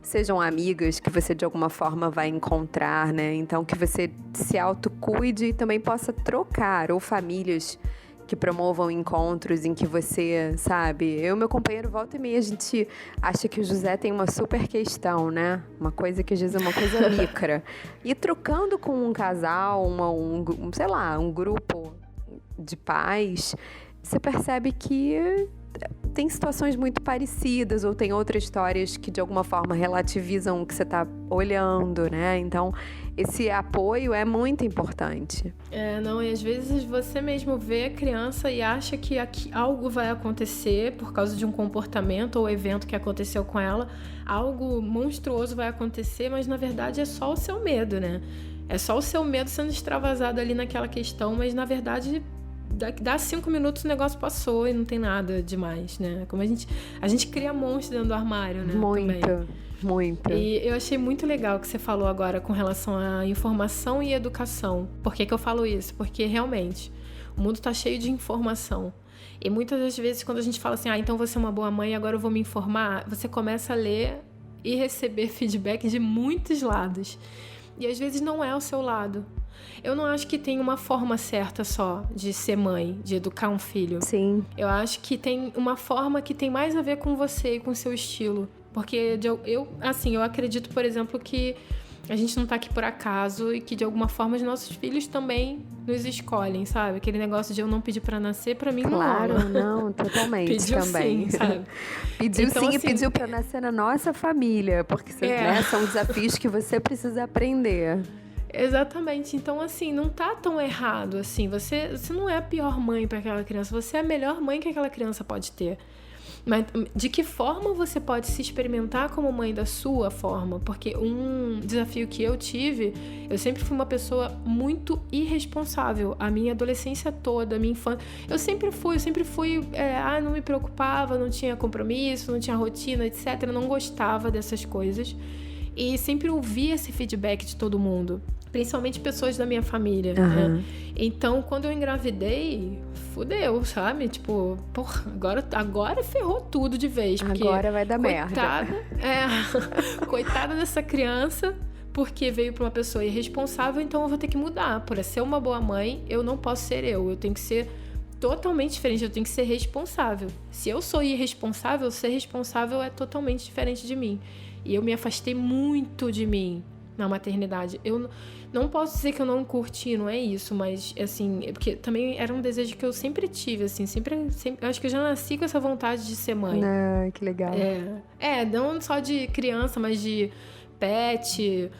Sejam amigas que você de alguma forma vai encontrar, né? Então, que você se autocuide e também possa trocar, ou famílias que promovam encontros em que você, sabe... Eu e meu companheiro, volta e meia, a gente acha que o José tem uma super questão, né? Uma coisa que às vezes é uma coisa micra. E trocando com um casal, sei lá, um grupo de pais, você percebe que tem situações muito parecidas ou tem outras histórias que de alguma forma relativizam o que você está olhando, né? Então, esse apoio é muito importante. E às vezes você mesmo vê a criança e acha que algo vai acontecer por causa de um comportamento ou evento que aconteceu com ela, algo monstruoso vai acontecer, mas na verdade é só o seu medo, né? É só o seu medo sendo extravasado ali naquela questão, mas na verdade... Dá 5 minutos o negócio passou e não tem nada demais, né? Como a gente cria monstros dentro do armário, né? Muito. E eu achei muito legal o que você falou agora com relação à informação e educação. Por que eu falo isso? Porque realmente o mundo tá cheio de informação. E muitas das vezes quando a gente fala assim, então você é uma boa mãe, agora eu vou me informar, você começa a ler e receber feedback de muitos lados. E às vezes não é o seu lado. Eu não acho que tem uma forma certa só de ser mãe, de educar um filho. Sim. Eu acho que tem uma forma que tem mais a ver com você e com o seu estilo. Porque eu acredito, por exemplo, que a gente não tá aqui por acaso e que de alguma forma os nossos filhos também nos escolhem, sabe? Aquele negócio de eu não pedir pra nascer, pra mim claro, não rola. Não, totalmente. Pediu também. Sim, sabe? Pediu então, sim assim, e pediu pra nascer na nossa família, porque né, são desafios que você precisa aprender. Exatamente. Então, assim, não tá tão errado, assim. Você não é a pior mãe para aquela criança. Você é a melhor mãe que aquela criança pode ter. Mas de que forma você pode se experimentar como mãe da sua forma? Porque um desafio que eu tive, eu sempre fui uma pessoa muito irresponsável. A minha adolescência toda, a minha infância, eu sempre fui, não me preocupava, não tinha compromisso, não tinha rotina, etc. Eu não gostava dessas coisas. E sempre ouvia esse feedback de todo mundo, principalmente pessoas da minha família, né? Então, quando eu engravidei, fudeu, sabe? Tipo, porra, agora ferrou tudo de vez. Agora vai dar coitada, merda. Coitada dessa criança, porque veio pra uma pessoa irresponsável, então eu vou ter que mudar. Para ser uma boa mãe, eu não posso ser eu tenho que ser totalmente diferente, eu tenho que ser responsável. Se eu sou irresponsável, ser responsável é totalmente diferente de mim. E eu me afastei muito de mim na maternidade. Eu não posso dizer que eu não curti, não é isso, mas, assim, porque também era um desejo que eu sempre tive, assim, sempre acho que eu já nasci com essa vontade de ser mãe. Que legal. Não só de criança, mas de pet,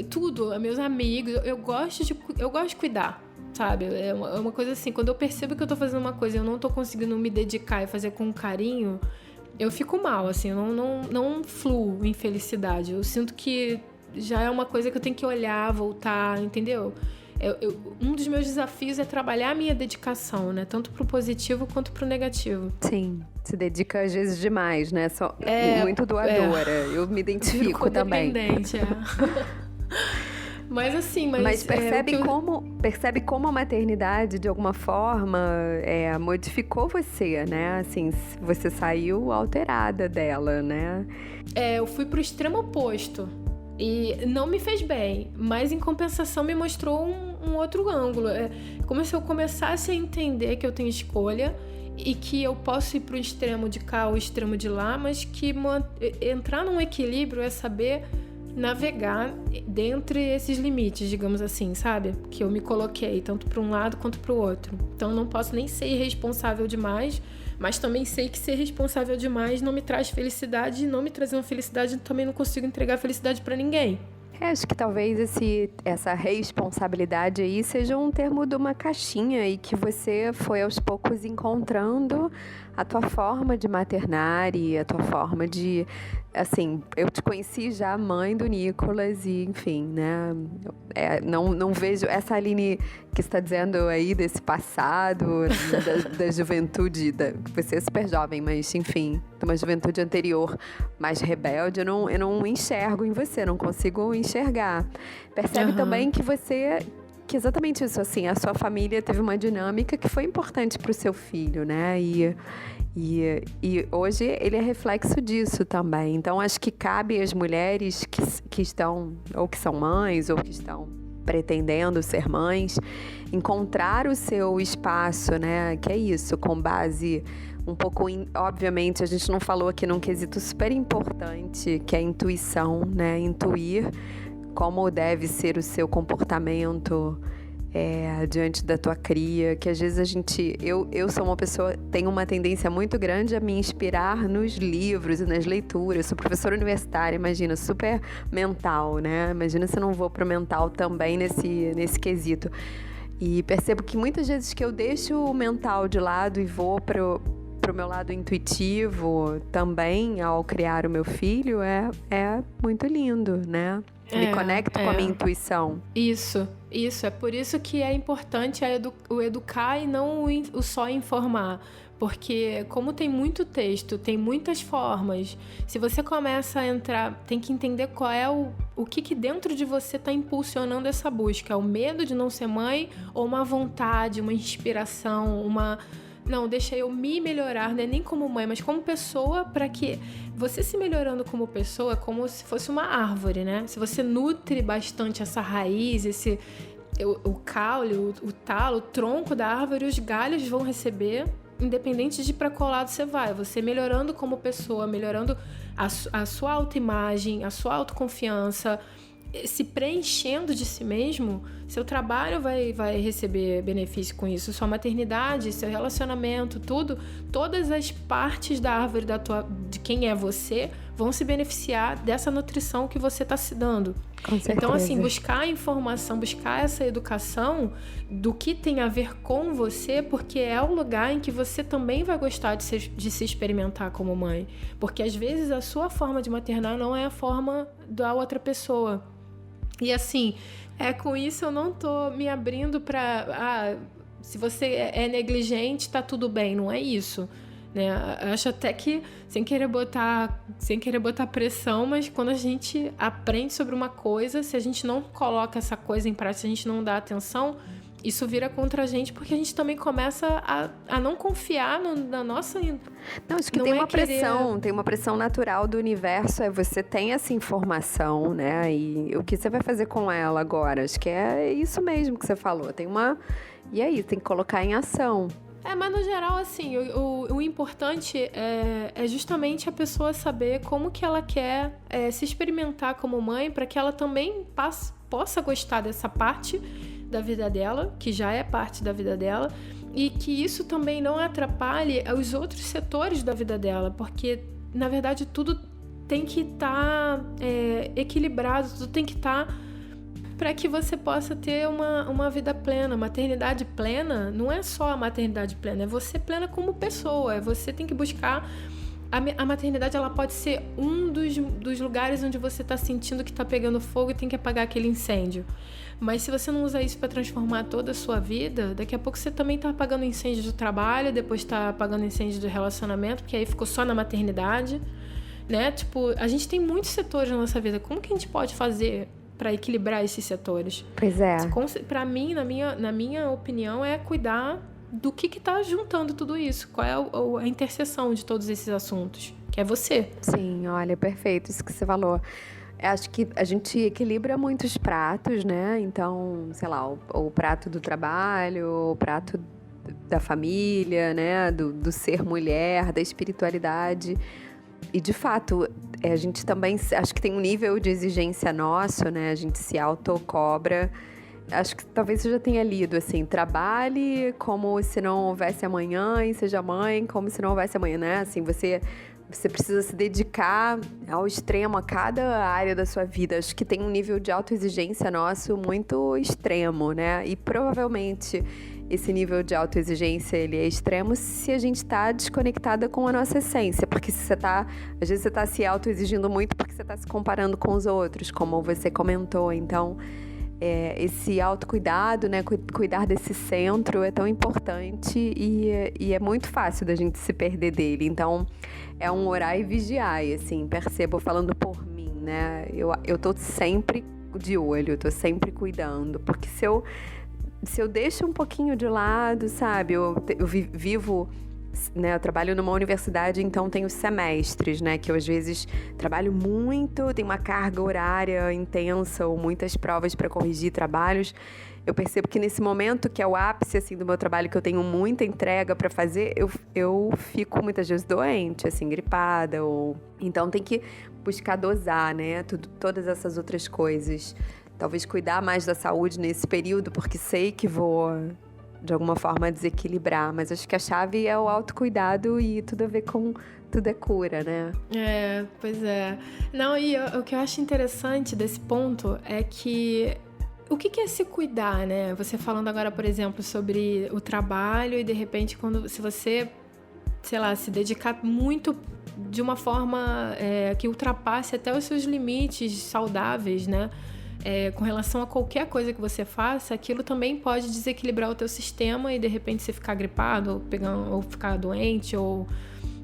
tudo, meus amigos, eu gosto de cuidar, sabe? É uma coisa assim, quando eu percebo que eu tô fazendo uma coisa e eu não tô conseguindo me dedicar e fazer com carinho, eu fico mal, assim, eu não fluo em felicidade. Eu sinto que já é uma coisa que eu tenho que olhar, voltar, entendeu? Um dos meus desafios é trabalhar a minha dedicação, né? Tanto pro positivo quanto pro negativo. Sim, se dedica às vezes demais, né? Muito doadora. Eu me identifico também. Codependente, Mas assim, mas percebe como a maternidade, de alguma forma, modificou você, né? Assim, você saiu alterada dela, né? Eu fui pro extremo oposto. E não me fez bem, mas em compensação me mostrou um outro ângulo. Como se eu começasse a entender que eu tenho escolha e que eu posso ir pro extremo de cá ou extremo de lá, mas que entrar num equilíbrio é saber navegar dentre esses limites, digamos assim, sabe? Que eu me coloquei, tanto para um lado quanto para o outro. Então, eu não posso nem ser irresponsável demais, mas também sei que ser responsável demais não me traz felicidade, e não me trazendo felicidade, também não consigo entregar felicidade para ninguém. Acho que talvez essa responsabilidade aí seja um termo de uma caixinha e que você foi aos poucos encontrando a tua forma de maternar e a tua forma de... Assim, eu te conheci já mãe do Nicolas e, enfim, né? Não vejo essa Aline que está dizendo aí desse passado, da juventude, você é super jovem, mas, enfim, de uma juventude anterior mais rebelde, eu não enxergo em você, não consigo enxergar. Percebe também que que exatamente isso, assim, a sua família teve uma dinâmica que foi importante para o seu filho, né? E hoje ele é reflexo disso também. Então, acho que cabe às mulheres que estão, ou que são mães, ou que estão pretendendo ser mães, encontrar o seu espaço, né? Que é isso, com base um pouco... Obviamente, a gente não falou aqui num quesito super importante, que é a intuição, né? Intuir como deve ser o seu comportamento diante da tua cria, que às vezes eu sou uma pessoa, tenho uma tendência muito grande a me inspirar nos livros e nas leituras. Sou professora universitária, imagina, super mental, né? Imagina se eu não vou pro mental também nesse quesito. E percebo que muitas vezes que eu deixo o mental de lado e vou pro meu lado intuitivo também, ao criar o meu filho, é muito lindo, né? Me conecto com a minha intuição. Isso. É por isso que é importante o educar e não o só informar. Porque como tem muito texto, tem muitas formas, se você começa a entrar, tem que entender qual é o que dentro de você está impulsionando essa busca. O medo de não ser mãe ou uma vontade, uma inspiração, Não, deixa eu me melhorar, né? Nem como mãe, mas como pessoa, para que você se melhorando como pessoa é como se fosse uma árvore, né? Se você nutre bastante essa raiz, o caule, o talo, o tronco da árvore, os galhos vão receber, independente de para qual lado você vai. Você melhorando como pessoa, melhorando a sua autoimagem, a sua autoconfiança, se preenchendo de si mesmo, seu trabalho vai receber benefício com isso, sua maternidade, seu relacionamento, todas as partes da árvore de quem é você vão se beneficiar dessa nutrição que você está se dando. Com certeza. Então, assim, buscar informação, buscar essa educação do que tem a ver com você, porque é o lugar em que você também vai gostar de se experimentar como mãe. Porque, às vezes, a sua forma de maternar não é a forma da outra pessoa. E, assim, com isso eu não tô me abrindo para... se você é negligente, tá tudo bem. Não é isso. Né? Eu acho até que, sem querer botar pressão, mas quando a gente aprende sobre uma coisa, se a gente não coloca essa coisa em prática, se a gente não dá atenção, isso vira contra a gente, porque a gente também começa a não confiar na nossa... Não, acho que tem uma pressão natural do universo, você tem essa informação, né? E o que você vai fazer com ela agora? Acho que é isso mesmo que você falou. E aí, tem que colocar em ação. Mas no geral, assim, o importante é justamente a pessoa saber como que ela quer se experimentar como mãe, para que ela também possa gostar dessa parte da vida dela, que já é parte da vida dela, e que isso também não atrapalhe os outros setores da vida dela, porque, na verdade, tudo tem que estar equilibrado, tudo tem que estar... para que você possa ter uma vida plena. Maternidade plena não é só a maternidade plena, é você plena como pessoa. Você tem que buscar... A maternidade, ela pode ser um dos lugares onde você está sentindo que está pegando fogo e tem que apagar aquele incêndio. Mas se você não usa isso para transformar toda a sua vida, daqui a pouco você também está apagando incêndio do trabalho, depois está apagando incêndio do relacionamento, porque aí ficou só na maternidade, né? Tipo, a gente tem muitos setores na nossa vida. Como que a gente pode fazer para equilibrar esses setores? Pois é. Para mim, na minha opinião, é cuidar do que tá juntando tudo isso. Qual é a interseção de todos esses assuntos? Que é você. Sim, olha, perfeito isso que você falou. Acho que a gente equilibra muitos pratos, né? Então, sei lá, o prato do trabalho, o prato da família, né? Do ser mulher, da espiritualidade. E, de fato, a gente também, acho que tem um nível de exigência nosso, né? A gente se autocobra. Acho que talvez você já tenha lido, assim, trabalhe como se não houvesse amanhã e seja mãe como se não houvesse amanhã, né? Assim, você precisa se dedicar ao extremo a cada área da sua vida. Acho que tem um nível de autoexigência nosso muito extremo, né? E provavelmente esse nível de autoexigência, ele é extremo se a gente está desconectada com a nossa essência. Porque se você tá, às vezes você está se autoexigindo muito porque você está se comparando com os outros, como você comentou. Então, esse autocuidado, né? Cuidar desse centro é tão importante e é muito fácil da gente se perder dele. Então, é um orar e vigiar, e assim, percebo falando por mim, né? Eu tô sempre de olho, eu tô sempre cuidando, porque se eu deixo um pouquinho de lado, sabe? Eu vivo, né? Eu trabalho numa universidade, então tenho semestres, né? Que eu às vezes trabalho muito, tenho uma carga horária intensa ou muitas provas para corrigir trabalhos. Eu percebo que nesse momento, que é o ápice, assim, do meu trabalho, que eu tenho muita entrega para fazer, eu fico muitas vezes doente, assim, gripada. Então tem que buscar dosar, né? Todas essas outras coisas. Talvez cuidar mais da saúde nesse período, porque sei que vou, de alguma forma, desequilibrar. Mas acho que a chave é o autocuidado e tudo a ver com... Tudo é cura, né? Pois é. Não, e o que eu acho interessante desse ponto é que... O que é se cuidar, né? Você falando agora, por exemplo, sobre o trabalho e, de repente, se você, sei lá, se dedicar muito de uma forma que ultrapasse até os seus limites saudáveis, né? Com relação a qualquer coisa que você faça, aquilo também pode desequilibrar o teu sistema e, de repente, você ficar gripado ou ficar doente ou,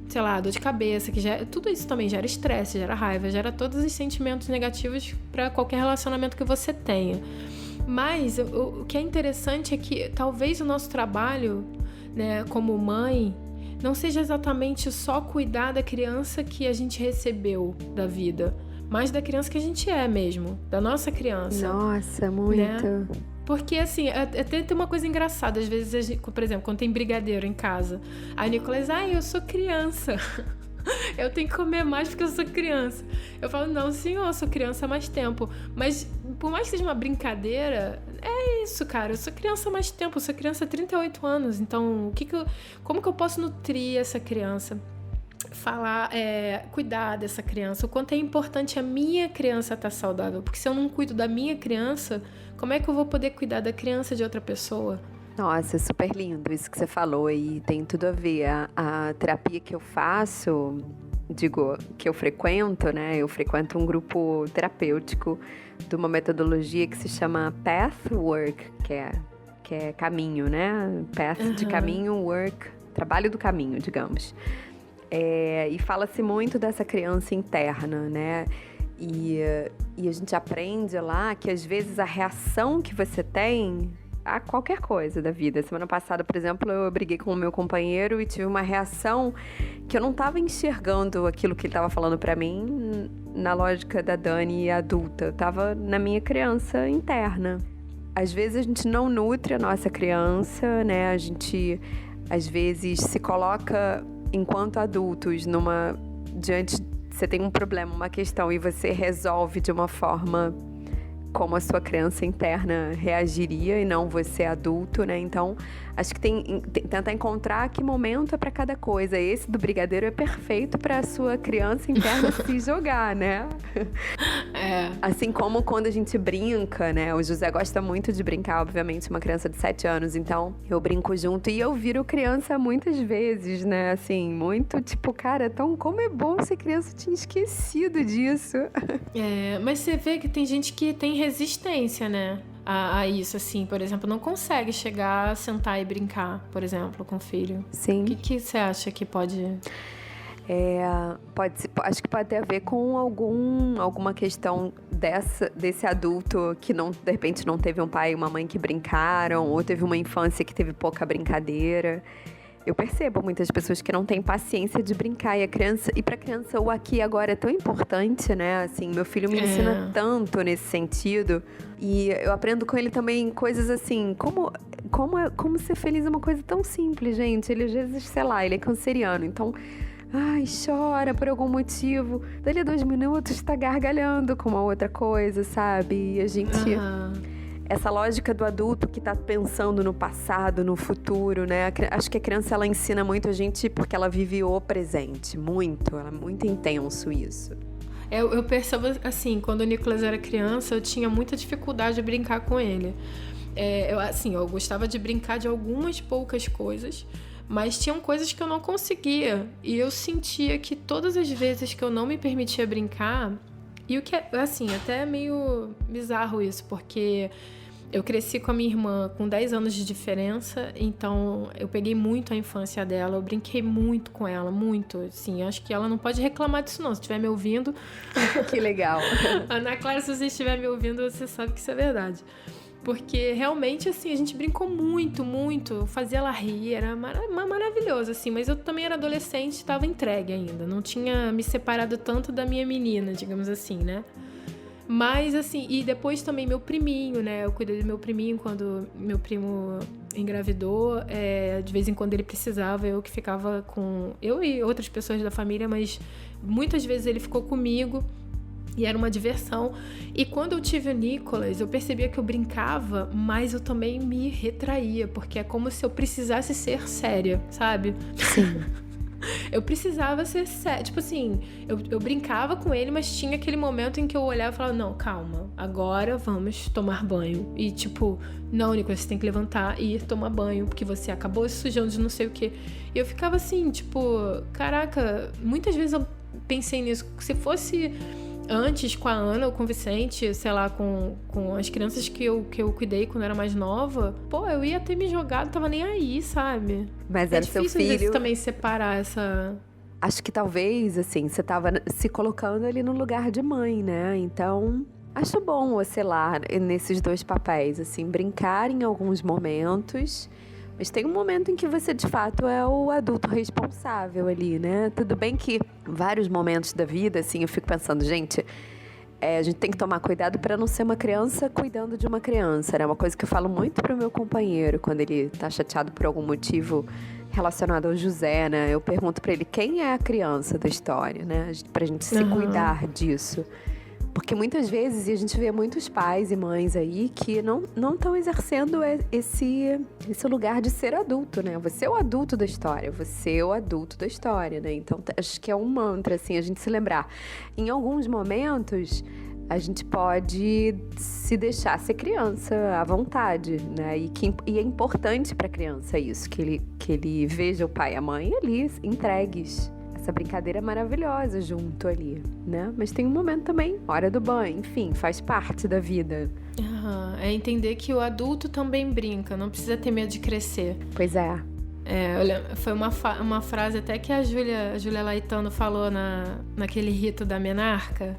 sei lá, dor de cabeça, tudo isso também gera estresse, gera raiva, gera todos os sentimentos negativos para qualquer relacionamento que você tenha. Mas o que é interessante é que talvez o nosso trabalho, né, como mãe, não seja exatamente só cuidar da criança que a gente recebeu da vida, mas da criança que a gente é mesmo, da nossa criança. Nossa, muito. Né? Porque, assim, até tem uma coisa engraçada. Às vezes, a gente, por exemplo, quando tem brigadeiro em casa, a Nicolas, eu sou criança. Eu tenho que comer mais porque eu sou criança. Eu falo, não, senhor, eu sou criança há mais tempo. Mas, por mais que seja uma brincadeira, é isso, cara. Eu sou criança há mais tempo. Eu sou criança há 38 anos. Então, como que eu posso nutrir essa criança? falar, cuidar dessa criança, o quanto é importante a minha criança estar saudável. Porque se eu não cuido da minha criança, como é que eu vou poder cuidar da criança de outra pessoa? Nossa, é super lindo isso que você falou e tem tudo a ver. A terapia que eu faço, que eu frequento, né? Eu frequento um grupo terapêutico de uma metodologia que se chama Pathwork, que é caminho, né? Path de caminho, work, trabalho do caminho, digamos. E fala-se muito dessa criança interna, né? E a gente aprende lá que às vezes a reação que você tem a qualquer coisa da vida. Semana passada, por exemplo, eu briguei com o meu companheiro e tive uma reação que eu não estava enxergando aquilo que ele estava falando para mim na lógica da Dani adulta. Eu estava na minha criança interna. Às vezes a gente não nutre a nossa criança, né? A gente, às vezes, se coloca enquanto adultos você tem um problema, uma questão, e você resolve de uma forma como a sua criança interna reagiria e não você adulto, né? Então, acho que tentar encontrar que momento é para cada coisa. Esse do brigadeiro é perfeito para a sua criança interna se jogar, né? Assim como quando a gente brinca, né? O José gosta muito de brincar, obviamente, uma criança de 7 anos, então eu brinco junto e eu viro criança muitas vezes, né? Assim, muito tipo, cara, como é bom ser criança, eu tinha esquecido disso. Mas você vê que tem gente que tem resistência, né? A isso, assim, por exemplo, não consegue chegar, sentar e brincar, por exemplo, com o filho. Sim. O que você acha que pode... Acho que pode ter a ver com alguma questão desse adulto que não, de repente não teve um pai e uma mãe que brincaram, ou teve uma infância que teve pouca brincadeira. Eu percebo muitas pessoas que não têm paciência de brincar e pra criança o aqui e agora é tão importante, né? Assim, meu filho me ensina tanto nesse sentido e eu aprendo com ele também coisas assim, como ser feliz é uma coisa tão simples, gente. Ele às vezes, sei lá, ele é canceriano, então chora por algum motivo, dali a 2 minutos tá gargalhando com uma outra coisa, sabe? E a gente... Essa lógica do adulto que tá pensando no passado, no futuro, né? Acho que a criança, ela ensina muito a gente porque ela vive o presente, muito. Ela é muito intenso isso. Eu percebo, assim, quando o Nicolas era criança, eu tinha muita dificuldade de brincar com ele. Eu gostava de brincar de algumas poucas coisas, mas tinham coisas que eu não conseguia. E eu sentia que todas as vezes que eu não me permitia brincar... E o que é, assim, até meio bizarro isso, porque eu cresci com a minha irmã com 10 anos de diferença, então eu peguei muito a infância dela, eu brinquei muito com ela, muito, assim, acho que ela não pode reclamar disso não, se estiver me ouvindo. Que legal. Ana Clara, se você estiver me ouvindo, você sabe que isso é verdade. Porque realmente, assim, a gente brincou muito, muito, fazia ela rir, era maravilhoso, assim, mas eu também era adolescente, estava entregue ainda, não tinha me separado tanto da minha menina, digamos assim, né? Mas, assim, e depois também meu priminho, né? Eu cuidei do meu priminho quando meu primo engravidou, de vez em quando ele precisava, eu que ficava com... Eu e outras pessoas da família, mas muitas vezes ele ficou comigo. E era uma diversão. E quando eu tive o Nicolas, eu percebia que eu brincava, mas eu também me retraía, porque é como se eu precisasse ser séria, sabe? Sim. Eu precisava ser séria. Tipo assim, eu brincava com ele, mas tinha aquele momento em que eu olhava e falava, não, calma, agora vamos tomar banho. E tipo, não, Nicolas, você tem que levantar e ir tomar banho, porque você acabou se sujando de não sei o quê. E eu ficava assim, tipo, caraca, muitas vezes eu pensei nisso. Se fosse... Antes, com a Ana ou com o Vicente, sei lá, com as crianças que eu cuidei quando eu era mais nova, eu ia ter me jogado, tava nem aí, sabe? Mas era seu filho. É difícil também separar essa... Acho que talvez, assim, você tava se colocando ali no lugar de mãe, né? Então, acho bom oscilar nesses 2 papéis, assim, brincar em alguns momentos... Mas tem um momento em que você, de fato, é o adulto responsável ali, né? Tudo bem que vários momentos da vida, assim, eu fico pensando, gente, a gente tem que tomar cuidado para não ser uma criança cuidando de uma criança, né? Uma coisa que eu falo muito pro meu companheiro, quando ele tá chateado por algum motivo relacionado ao José, né? Eu pergunto para ele quem é a criança da história, né? Pra gente se cuidar disso. Porque muitas vezes a gente vê muitos pais e mães aí que não estão exercendo esse lugar de ser adulto, né? Você é o adulto da história, você é o adulto da história, né? Então, acho que é um mantra, assim, a gente se lembrar. Em alguns momentos, a gente pode se deixar ser criança à vontade, né? E é importante para a criança isso, que ele veja o pai e a mãe ali entregues. Essa brincadeira é maravilhosa junto ali, né? Mas tem um momento também, hora do banho, enfim, faz parte da vida. É entender que o adulto também brinca, não precisa ter medo de crescer. Pois é. Foi uma frase até que a Júlia Laetano falou naquele rito da menarca.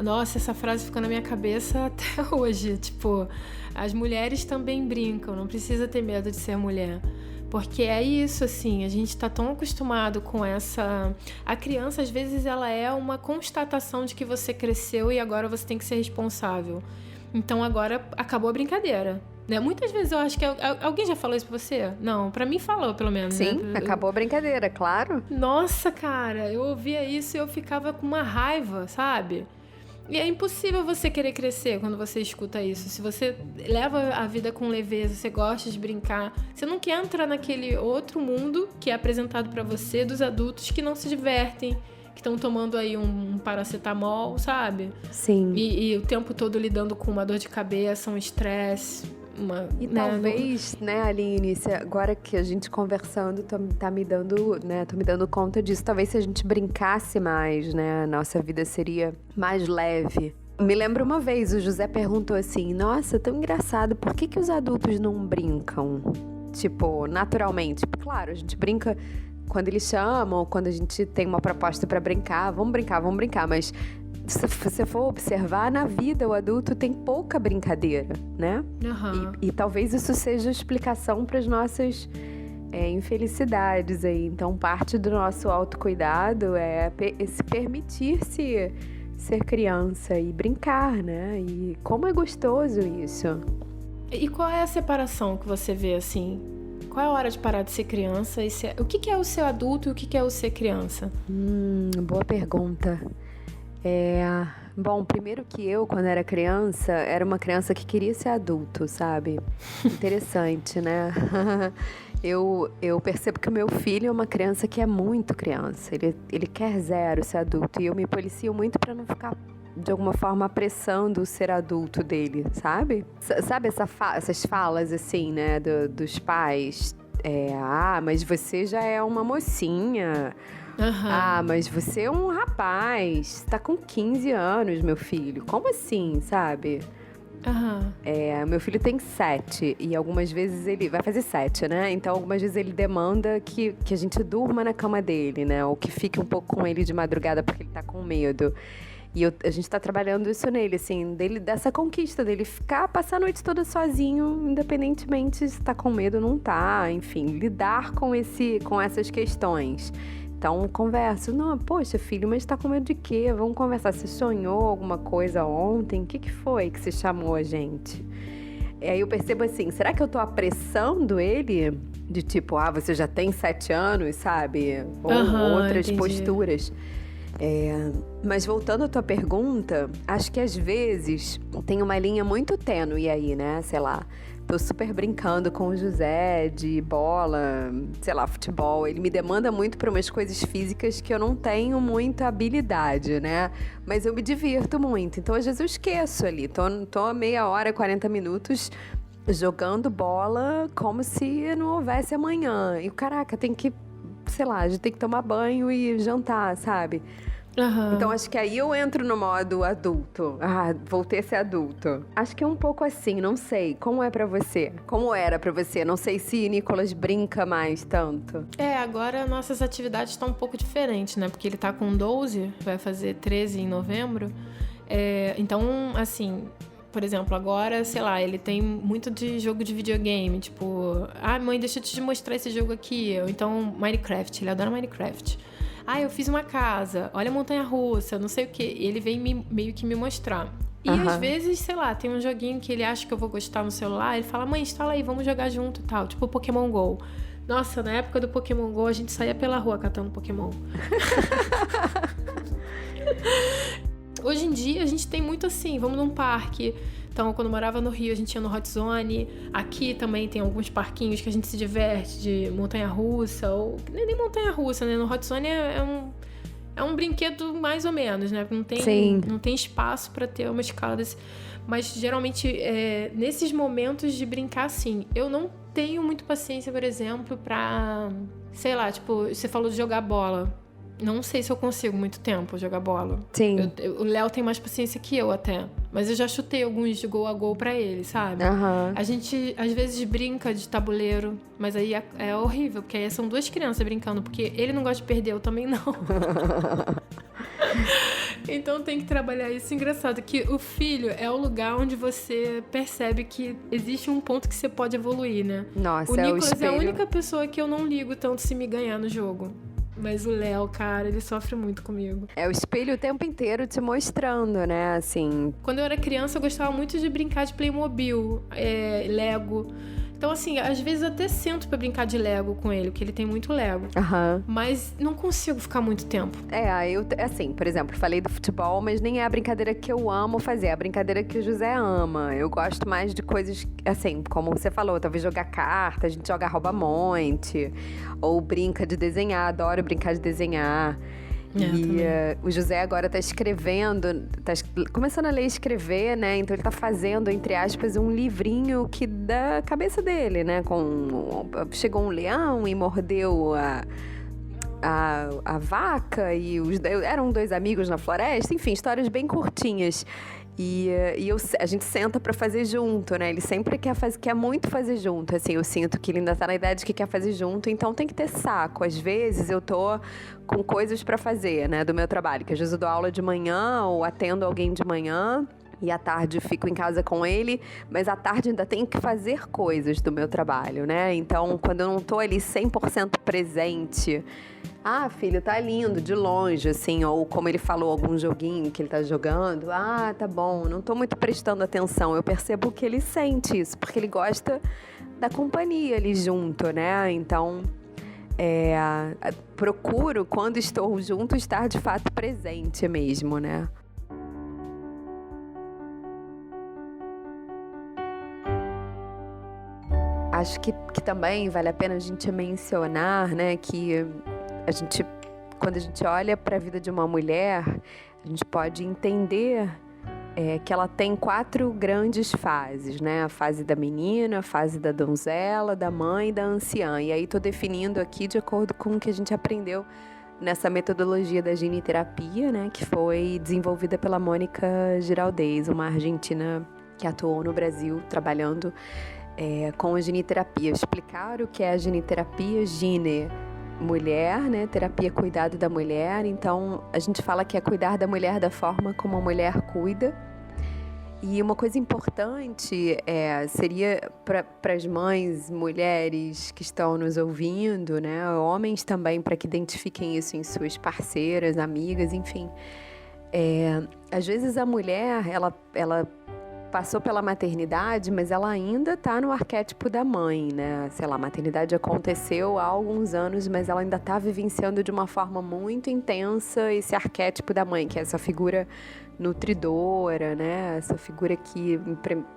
Nossa, essa frase ficou na minha cabeça até hoje. Tipo, as mulheres também brincam, não precisa ter medo de ser mulher. Porque é isso, assim, a gente tá tão acostumado com essa... A criança, às vezes, ela é uma constatação de que você cresceu e agora você tem que ser responsável. Então, agora acabou a brincadeira, né? Muitas vezes eu acho que... Alguém já falou isso pra você? Não, pra mim falou, pelo menos. Sim, né? acabou a brincadeira, claro. Nossa, cara, eu ouvia isso e eu ficava com uma raiva, sabe? E é impossível você querer crescer quando você escuta isso. Se você leva a vida com leveza, você gosta de brincar, você não quer entrar naquele outro mundo que é apresentado pra você dos adultos que não se divertem, que estão tomando aí um paracetamol, sabe? Sim. E o tempo todo lidando com uma dor de cabeça, um estresse... Talvez, né, Aline, agora que a gente conversando tá me dando, né, tô me dando conta disso, talvez se a gente brincasse mais, né, a nossa vida seria mais leve. Me lembro uma vez, o José perguntou assim, nossa, tão engraçado, por que os adultos não brincam? Tipo, naturalmente. Claro, a gente brinca quando eles chamam, quando a gente tem uma proposta pra brincar, vamos brincar, mas... Se você for observar, na vida o adulto tem pouca brincadeira, né? E talvez isso seja explicação para as nossas infelicidades aí. Então, parte do nosso autocuidado é se permitir-se ser criança e brincar, né? E como é gostoso isso. E qual é a separação que você vê, assim? Qual é a hora de parar de ser criança e ser... O que é o ser adulto e o que é o ser criança? Boa pergunta. Bom, primeiro que eu, quando era criança, era uma criança que queria ser adulto, sabe? Interessante, né? Eu percebo que o meu filho é uma criança que é muito criança. Ele quer zero ser adulto. E eu me policio muito pra não ficar, de alguma forma, apressando o ser adulto dele, sabe? Sabe essas falas, assim, né, dos pais? Mas você já é uma mocinha... mas você é um rapaz, tá com 15 anos, meu filho. Como assim, sabe? Meu filho tem 7 e algumas vezes ele vai fazer 7, né? Então algumas vezes ele demanda que a gente durma na cama dele, né? Ou que fique um pouco com ele de madrugada porque ele tá com medo. E a gente tá trabalhando isso nele, assim, dessa conquista dele passar a noite toda sozinho, independentemente se tá com medo ou não tá. Enfim, lidar com essas questões. Então, converso. Não, poxa, filho, mas tá com medo de quê? Vamos conversar. Você sonhou alguma coisa ontem? O que foi que você chamou a gente? E aí eu percebo assim, será que eu tô apressando ele? De tipo, você já tem 7 anos, sabe? Ou outras posturas. Mas voltando à tua pergunta, acho que às vezes tem uma linha muito tênue aí, né? Sei lá. Tô super brincando com o José de bola, sei lá, futebol. Ele me demanda muito para umas coisas físicas que eu não tenho muita habilidade, né? Mas eu me divirto muito. Então, às vezes eu esqueço ali. Tô meia hora, 40 minutos jogando bola como se não houvesse amanhã. E, caraca, tem que, sei lá, a gente tem que tomar banho e jantar, sabe? Então, acho que aí eu entro no modo adulto. Voltei a ser adulto. Acho que é um pouco assim, não sei. Como é pra você? Como era pra você? Não sei se Nicolas brinca mais tanto. Agora nossas atividades estão um pouco diferentes, né? Porque ele tá com 12, vai fazer 13 em novembro. Então, assim... Por exemplo, agora, sei lá, ele tem muito de jogo de videogame. Tipo, mãe, deixa eu te mostrar esse jogo aqui. Ou então, Minecraft. Ele adora Minecraft. Eu fiz uma casa, olha a montanha-russa, não sei o quê. E ele vem meio que me mostrar. E às vezes, sei lá, tem um joguinho que ele acha que eu vou gostar no celular. Ele fala, mãe, instala aí, vamos jogar junto e tal. Tipo Pokémon GO. Nossa, na época do Pokémon GO, a gente saía pela rua catando Pokémon. Hoje em dia a gente tem muito assim, vamos num parque. Então, quando eu morava no Rio, a gente ia no Hot Zone. Aqui também tem alguns parquinhos que a gente se diverte, de montanha-russa, ou nem montanha-russa, né? No Hot Zone é um brinquedo mais ou menos, né? Não tem espaço para ter uma escala desse. Mas, geralmente, nesses momentos de brincar, assim, eu não tenho muito paciência, por exemplo, pra... Sei lá, tipo, você falou de jogar bola. Não sei se eu consigo muito tempo jogar bola. Sim. O Léo tem mais paciência que eu até. Mas eu já chutei alguns de gol a gol pra ele, sabe? Uhum. A gente, às vezes, brinca de tabuleiro. Mas aí é horrível, porque aí são duas crianças brincando. Porque ele não gosta de perder, eu também não. Então tem que trabalhar isso. Engraçado que o filho é o lugar onde você percebe que existe um ponto que você pode evoluir, né? Nossa, o Nicolas o espelho. é a única pessoa que eu não ligo tanto se me ganhar no jogo. Mas o Léo, cara, ele sofre muito comigo. É o espelho o tempo inteiro te mostrando, né? Assim. Quando eu era criança, eu gostava muito de brincar de Playmobil, Lego. Então, assim, às vezes eu até sento pra brincar de Lego com ele, porque ele tem muito Lego. Aham. Mas não consigo ficar muito tempo. Assim, por exemplo, falei do futebol, mas nem é a brincadeira que eu amo fazer, é a brincadeira que o José ama. Eu gosto mais de coisas, assim, como você falou, talvez jogar carta, a gente joga rouba-monte, ou brinca de desenhar, adoro brincar de desenhar. O José agora tá escrevendo, começando a ler e escrever, né? Então ele tá fazendo, entre aspas, um livrinho que da cabeça dele, né? Chegou um leão e mordeu a vaca e eram 2 amigos na floresta, enfim, histórias bem curtinhas. A gente senta pra fazer junto, né? Ele sempre quer muito fazer junto, assim. Eu sinto que ele ainda tá na idade que quer fazer junto, então tem que ter saco. Às vezes eu tô com coisas pra fazer, né? Do meu trabalho, que às vezes eu dou aula de manhã ou atendo alguém de manhã. E à tarde eu fico em casa com ele, mas à tarde ainda tenho que fazer coisas do meu trabalho, né? Então, quando eu não tô ali 100% presente... Ah, filho, tá lindo, de longe, assim, ou como ele falou, algum joguinho que ele tá jogando. Ah, tá bom, não tô muito prestando atenção. Eu percebo que ele sente isso, porque ele gosta da companhia ali junto, né? Então, procuro, quando estou junto, estar de fato presente mesmo, né? Acho que também vale a pena a gente mencionar, né, que quando a gente olha para a vida de uma mulher, a gente pode entender que ela tem 4 grandes fases, né? A fase da menina, a fase da donzela, da mãe e da anciã. E aí tô definindo aqui de acordo com o que a gente aprendeu nessa metodologia da giniterapia, né? Que foi desenvolvida pela Mônica Giraldez, uma argentina que atuou no Brasil trabalhando com a giniterapia. Explicar o que é a giniterapia, mulher, né? Terapia cuidado da mulher. Então, a gente fala que é cuidar da mulher da forma como a mulher cuida. E uma coisa importante seria para as mães, mulheres que estão nos ouvindo, né? Homens também, para que identifiquem isso em suas parceiras, amigas, enfim. Às vezes a mulher, ela passou pela maternidade, mas ela ainda está no arquétipo da mãe, né? Sei lá, a maternidade aconteceu há alguns anos, mas ela ainda está vivenciando de uma forma muito intensa esse arquétipo da mãe, que é essa figura nutridora, né? Essa figura que,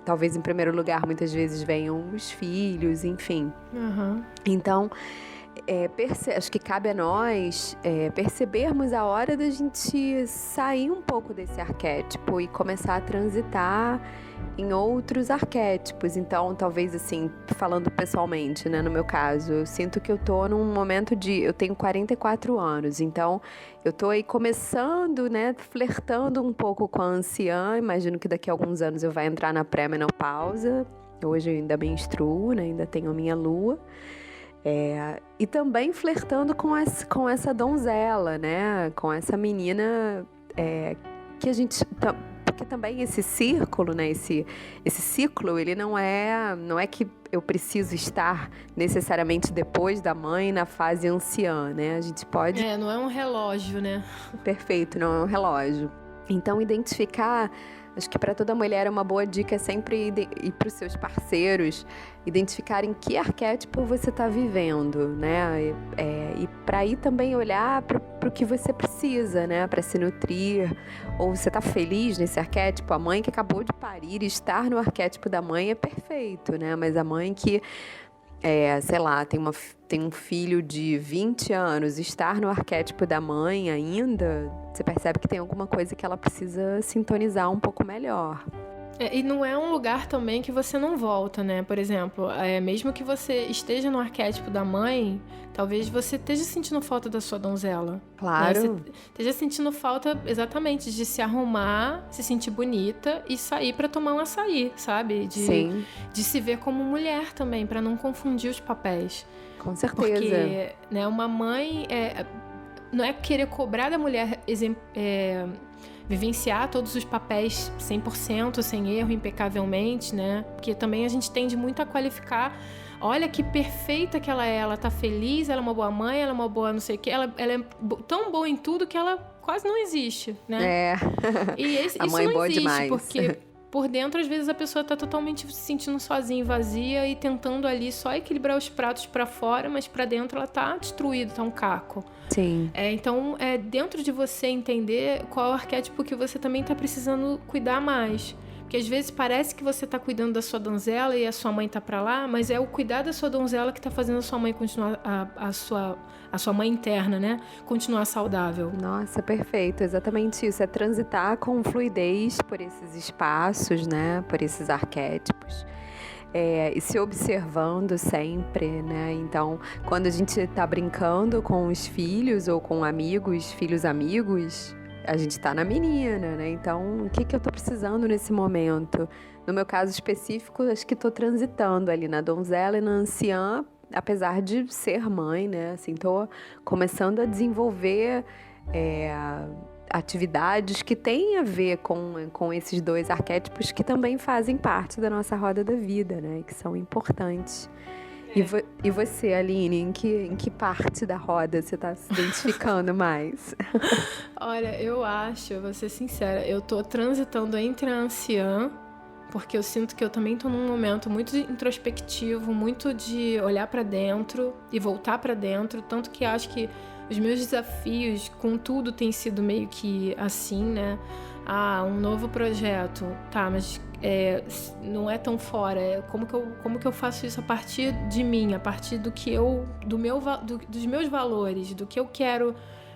talvez em primeiro lugar, muitas vezes venham os filhos, enfim. Uhum. Então, acho que cabe a nós percebermos a hora da gente sair um pouco desse arquétipo e começar a transitar em outros arquétipos. Então, talvez assim, falando pessoalmente, né, no meu caso, eu sinto que eu tô num momento eu tenho 44 anos, então eu tô aí começando, né, flertando um pouco com a anciã. Imagino que daqui a alguns anos eu vou entrar na pré-menopausa. Hoje eu ainda menstruo, né, ainda tenho a minha lua. E também flertando com essa donzela, né? Com essa menina que a gente... Porque também esse círculo, né? Esse ciclo, ele não é que eu preciso estar necessariamente depois da mãe na fase anciã, né? A gente pode... Não é um relógio, né? Perfeito, não é um relógio. Então, identificar... Acho que para toda mulher uma boa dica é sempre ir para os seus parceiros, identificar em que arquétipo você está vivendo, né? E para aí também olhar para pro que você precisa, né? Para se nutrir. Ou você tá feliz nesse arquétipo. A mãe que acabou de parir, estar no arquétipo da mãe é perfeito, né? Mas a mãe que, sei lá, tem um filho de 20 anos, estar no arquétipo da mãe ainda, você percebe que tem alguma coisa que ela precisa sintonizar um pouco melhor. E não é um lugar também que você não volta, né? Por exemplo, mesmo que você esteja no arquétipo da mãe, talvez você esteja sentindo falta da sua donzela. Claro. Né? Você esteja sentindo falta, exatamente, de se arrumar, se sentir bonita e sair pra tomar um açaí, sabe? Sim. De se ver como mulher também, pra não confundir os papéis. Com certeza. Porque, né, uma mãe não é querer cobrar da mulher vivenciar todos os papéis 100%, sem erro, impecavelmente, né? Porque também a gente tende muito a qualificar. Olha que perfeita que ela tá feliz, ela é uma boa mãe, ela é uma boa não sei o quê. Ela é tão boa em tudo que ela quase não existe, né? E a mãe isso não boa existe, demais. porque por dentro, às vezes, a pessoa tá totalmente se sentindo sozinha, vazia e tentando ali só equilibrar os pratos pra fora, mas pra dentro ela tá destruída, tá um caco. Sim. Então, dentro de você entender qual é o arquétipo que você também tá precisando cuidar mais. Porque às vezes parece que você tá cuidando da sua donzela e a sua mãe tá pra lá, mas é o cuidar da sua donzela que tá fazendo a sua mãe continuar, a sua mãe interna, né? Continuar saudável. Nossa, perfeito. Exatamente isso. É transitar com fluidez por esses espaços, né? Por esses arquétipos. E se observando sempre, né? Então, quando a gente tá brincando com os filhos ou com amigos, filhos-amigos, a gente tá na menina, né? Então, o que eu tô precisando nesse momento? No meu caso específico, acho que tô transitando ali na donzela e na anciã, apesar de ser mãe, né? Assim, tô começando a desenvolver atividades que têm a ver com esses dois arquétipos que também fazem parte da nossa roda da vida, né? Que são importantes. E você, Aline, em que parte da roda você está se identificando mais? Olha, eu acho, vou ser sincera, eu tô transitando entre a anciã, porque eu sinto que eu também tô num momento muito introspectivo, muito de olhar pra dentro e voltar pra dentro, tanto que acho que os meus desafios com tudo têm sido meio que assim, né? Um novo projeto, tá, mas não é tão fora. Como que eu faço isso a partir de mim, a partir dos meus valores, do que eu quero,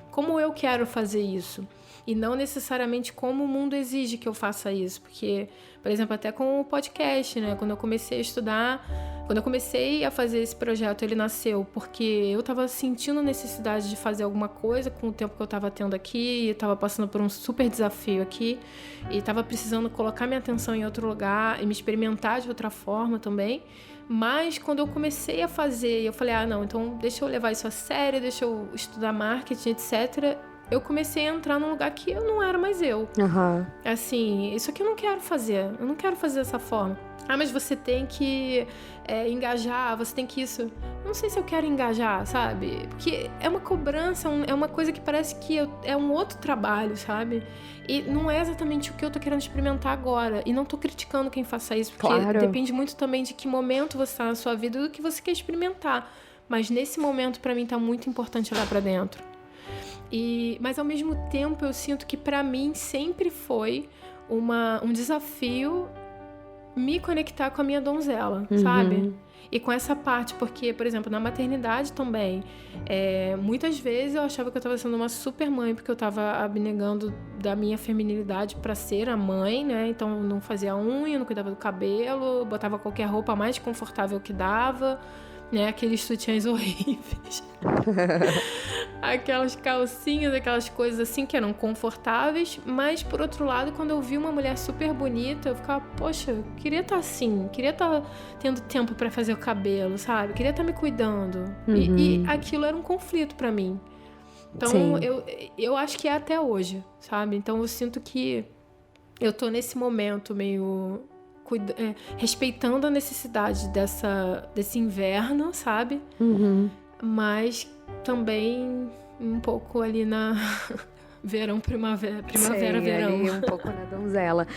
como eu quero fazer isso. E não necessariamente como o mundo exige que eu faça isso. Porque, por exemplo, até com o podcast, né? Quando eu comecei a estudar, quando eu comecei a fazer esse projeto, ele nasceu porque eu estava sentindo a necessidade de fazer alguma coisa com o tempo que eu estava tendo aqui, e estava passando por um super desafio aqui, e estava precisando colocar minha atenção em outro lugar e me experimentar de outra forma também. Mas quando eu comecei a fazer, eu falei, não, então deixa eu levar isso a sério, deixa eu estudar marketing, etc., eu comecei a entrar num lugar que eu não era mais eu. Uhum. Assim, isso aqui eu não quero fazer. Eu não quero fazer dessa forma. Mas você tem que engajar, você tem que isso... Não sei se eu quero engajar, sabe? Porque é uma cobrança, é uma coisa que parece que é um outro trabalho, sabe? E não é exatamente o que eu tô querendo experimentar agora. E não tô criticando quem faça isso, porque claro, depende muito também de que momento você tá na sua vida e do que você quer experimentar. Mas nesse momento, pra mim, tá muito importante olhar pra dentro. Mas ao mesmo tempo eu sinto que pra mim sempre foi um desafio me conectar com a minha donzela, sabe? E com essa parte, porque, por exemplo, na maternidade também, muitas vezes eu achava que eu estava sendo uma super mãe, porque eu estava abnegando da minha feminilidade para ser a mãe, né? Então eu não fazia unha, não cuidava do cabelo, botava qualquer roupa mais confortável que dava, né? Aqueles sutiãs horríveis. Aquelas calcinhas, aquelas coisas assim que eram confortáveis, mas por outro lado, quando eu vi uma mulher super bonita, eu ficava, poxa, eu queria estar assim, queria estar tendo tempo pra fazer o cabelo, sabe? Queria estar me cuidando. E aquilo era um conflito pra mim. Então, eu acho que é até hoje, sabe? Então eu sinto que eu tô nesse momento meio respeitando a necessidade desse inverno, sabe? Mas também um pouco ali na verão, primavera, verão. Ali um pouco na donzela.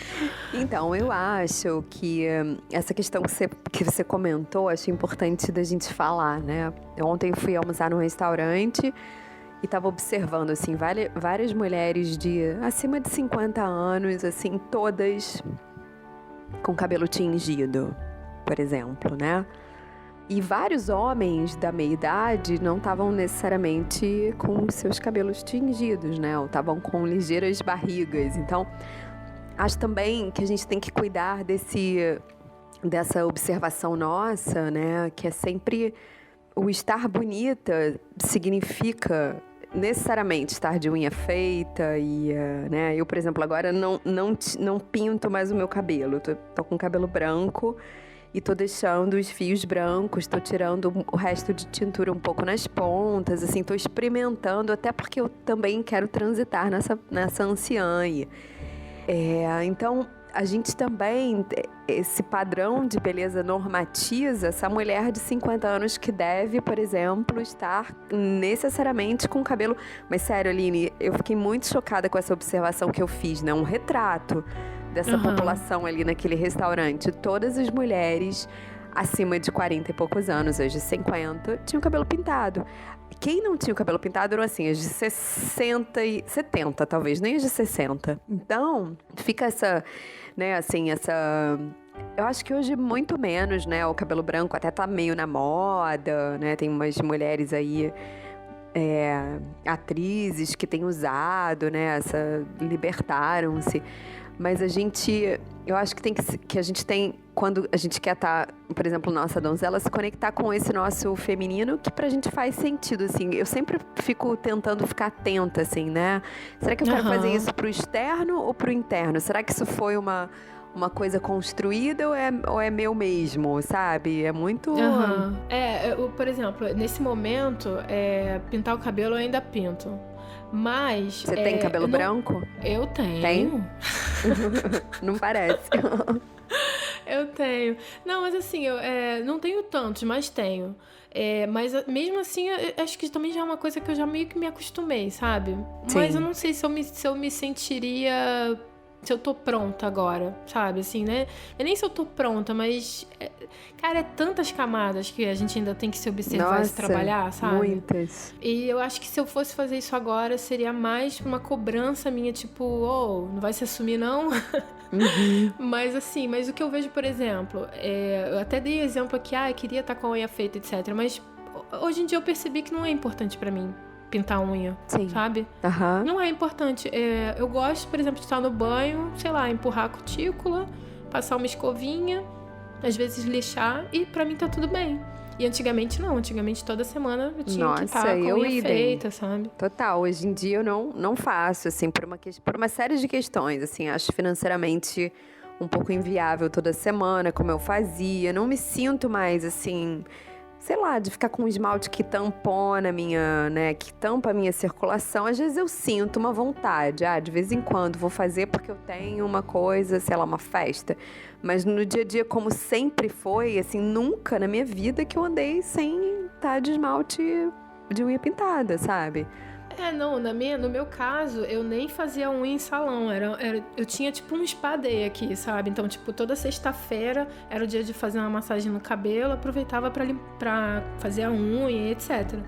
Então, eu acho que essa questão que você comentou, acho importante da gente falar, né? Ontem eu fui almoçar num restaurante e tava observando, assim, várias mulheres de acima de 50 anos, assim, todas com cabelo tingido, por exemplo, né? E vários homens da meia-idade não estavam necessariamente com seus cabelos tingidos, né? Ou estavam com ligeiras barrigas. Então, acho também que a gente tem que cuidar dessa observação nossa, né? Que é sempre o estar bonita significa necessariamente estar de unha feita e, né? Eu, por exemplo, agora não pinto mais o meu cabelo. Tô com cabelo branco e tô deixando os fios brancos, tô tirando o resto de tintura um pouco nas pontas, assim, tô experimentando, até porque eu também quero transitar nessa anciã. Então, a gente também, esse padrão de beleza normatiza essa mulher de 50 anos que deve, por exemplo, estar necessariamente com cabelo... Mas sério, Aline, eu fiquei muito chocada com essa observação que eu fiz, né? Um retrato dessa população ali naquele restaurante. Todas as mulheres acima de 40 e poucos anos, as de 50, tinham cabelo pintado. Quem não tinha o cabelo pintado eram assim, as de 60 e 70, talvez, nem as de 60. Então, fica essa, né, assim, essa... Eu acho que hoje muito menos, né, o cabelo branco até tá meio na moda, né, tem umas mulheres aí, atrizes que têm usado, né, libertaram-se. Mas eu acho que a gente tem, quando a gente quer estar, por exemplo, nossa donzela, se conectar com esse nosso feminino, que pra gente faz sentido, assim. Eu sempre fico tentando ficar atenta, assim, né? Será que eu quero fazer isso pro externo ou pro interno? Será que isso foi uma coisa construída ou é meu mesmo, sabe? É muito... Por exemplo, nesse momento, pintar o cabelo eu ainda pinto. Mas... Você tem cabelo branco? Eu tenho. Tem? Não parece. Eu tenho. Não, mas assim, eu não tenho tantos, mas tenho. Mas mesmo assim, eu acho que também já é uma coisa que eu já meio que me acostumei, sabe? Sim. Mas eu não sei se eu me sentiria... Se eu tô pronta agora, sabe? Assim, né? Eu nem se eu tô pronta, mas... Cara, é tantas camadas que a gente ainda tem que se observar e se trabalhar, sabe? Muitas. E eu acho que se eu fosse fazer isso agora, seria mais uma cobrança minha, tipo... não vai se assumir, não? Uhum. Mas o que eu vejo, por exemplo... eu até dei exemplo aqui, eu queria estar com a unha feita, etc. Mas hoje em dia eu percebi que não é importante pra mim pintar a unha, sim, sabe? Uhum. Não é importante. Eu gosto, por exemplo, de estar no banho, sei lá, empurrar a cutícula, passar uma escovinha, às vezes lixar, e pra mim tá tudo bem. E antigamente não, antigamente toda semana eu tinha que estar com a unha feita, sabe? Total, hoje em dia eu não faço, assim, por uma série de questões, assim, acho financeiramente um pouco inviável toda semana, como eu fazia, não me sinto mais, assim... sei lá, de ficar com um esmalte que tampona que tampa a minha circulação. Às vezes eu sinto uma vontade, de vez em quando vou fazer porque eu tenho uma coisa, sei lá, uma festa. Mas no dia a dia, como sempre foi, assim, nunca na minha vida que eu andei sem estar de esmalte de unha pintada, sabe? No meu caso, eu nem fazia unha em salão, eu tinha tipo um spa day aqui, sabe? Então, tipo, toda sexta-feira era o dia de fazer uma massagem no cabelo, aproveitava pra fazer a unha, etc.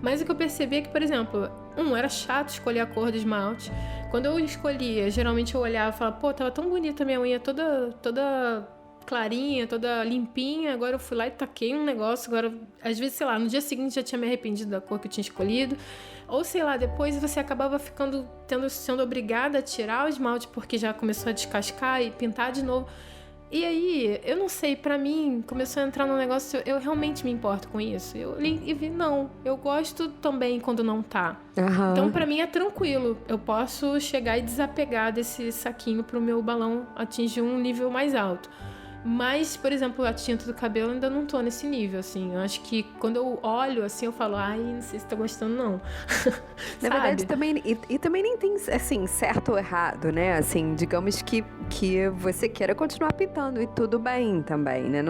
Mas o que eu percebi é que, por exemplo, era chato escolher a cor do esmalte. Quando eu escolhia, geralmente eu olhava e falava, pô, tava tão bonita a minha unha, toda clarinha, toda limpinha, agora eu fui lá e taquei um negócio, agora, às vezes, sei lá, no dia seguinte já tinha me arrependido da cor que eu tinha escolhido, ou sei lá, depois você acabava sendo obrigada a tirar o esmalte porque já começou a descascar e pintar de novo. E aí, eu não sei, pra mim, começou a entrar num negócio, eu realmente me importo com isso. Eu li e vi, não, eu gosto também quando não tá. Uhum. Então, pra mim é tranquilo, eu posso chegar e desapegar desse saquinho pro meu balão atingir um nível mais alto. Mas, por exemplo, a tinta do cabelo eu ainda não tô nesse nível, assim. Eu acho que quando eu olho, assim, eu falo, não sei se tá gostando, não. Na verdade, também nem tem, assim, certo ou errado, né? Assim, digamos que você queira continuar pintando e tudo bem também, né?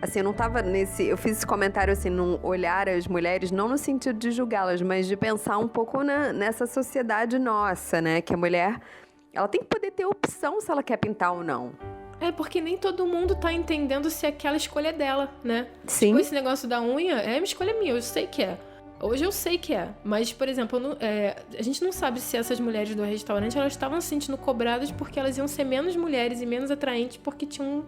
Assim, eu não tava eu fiz esse comentário, assim, num olhar as mulheres, não no sentido de julgá-las, mas de pensar um pouco nessa sociedade nossa, né? Que a mulher, ela tem que poder ter opção se ela quer pintar ou não. Porque nem todo mundo tá entendendo se aquela escolha é dela, né? Sim. Tipo, esse negócio da unha é uma escolha minha, eu sei que é. Hoje eu sei que é, mas, por exemplo, a gente não sabe se essas mulheres do restaurante, elas estavam se sentindo cobradas porque elas iam ser menos mulheres e menos atraentes porque tinham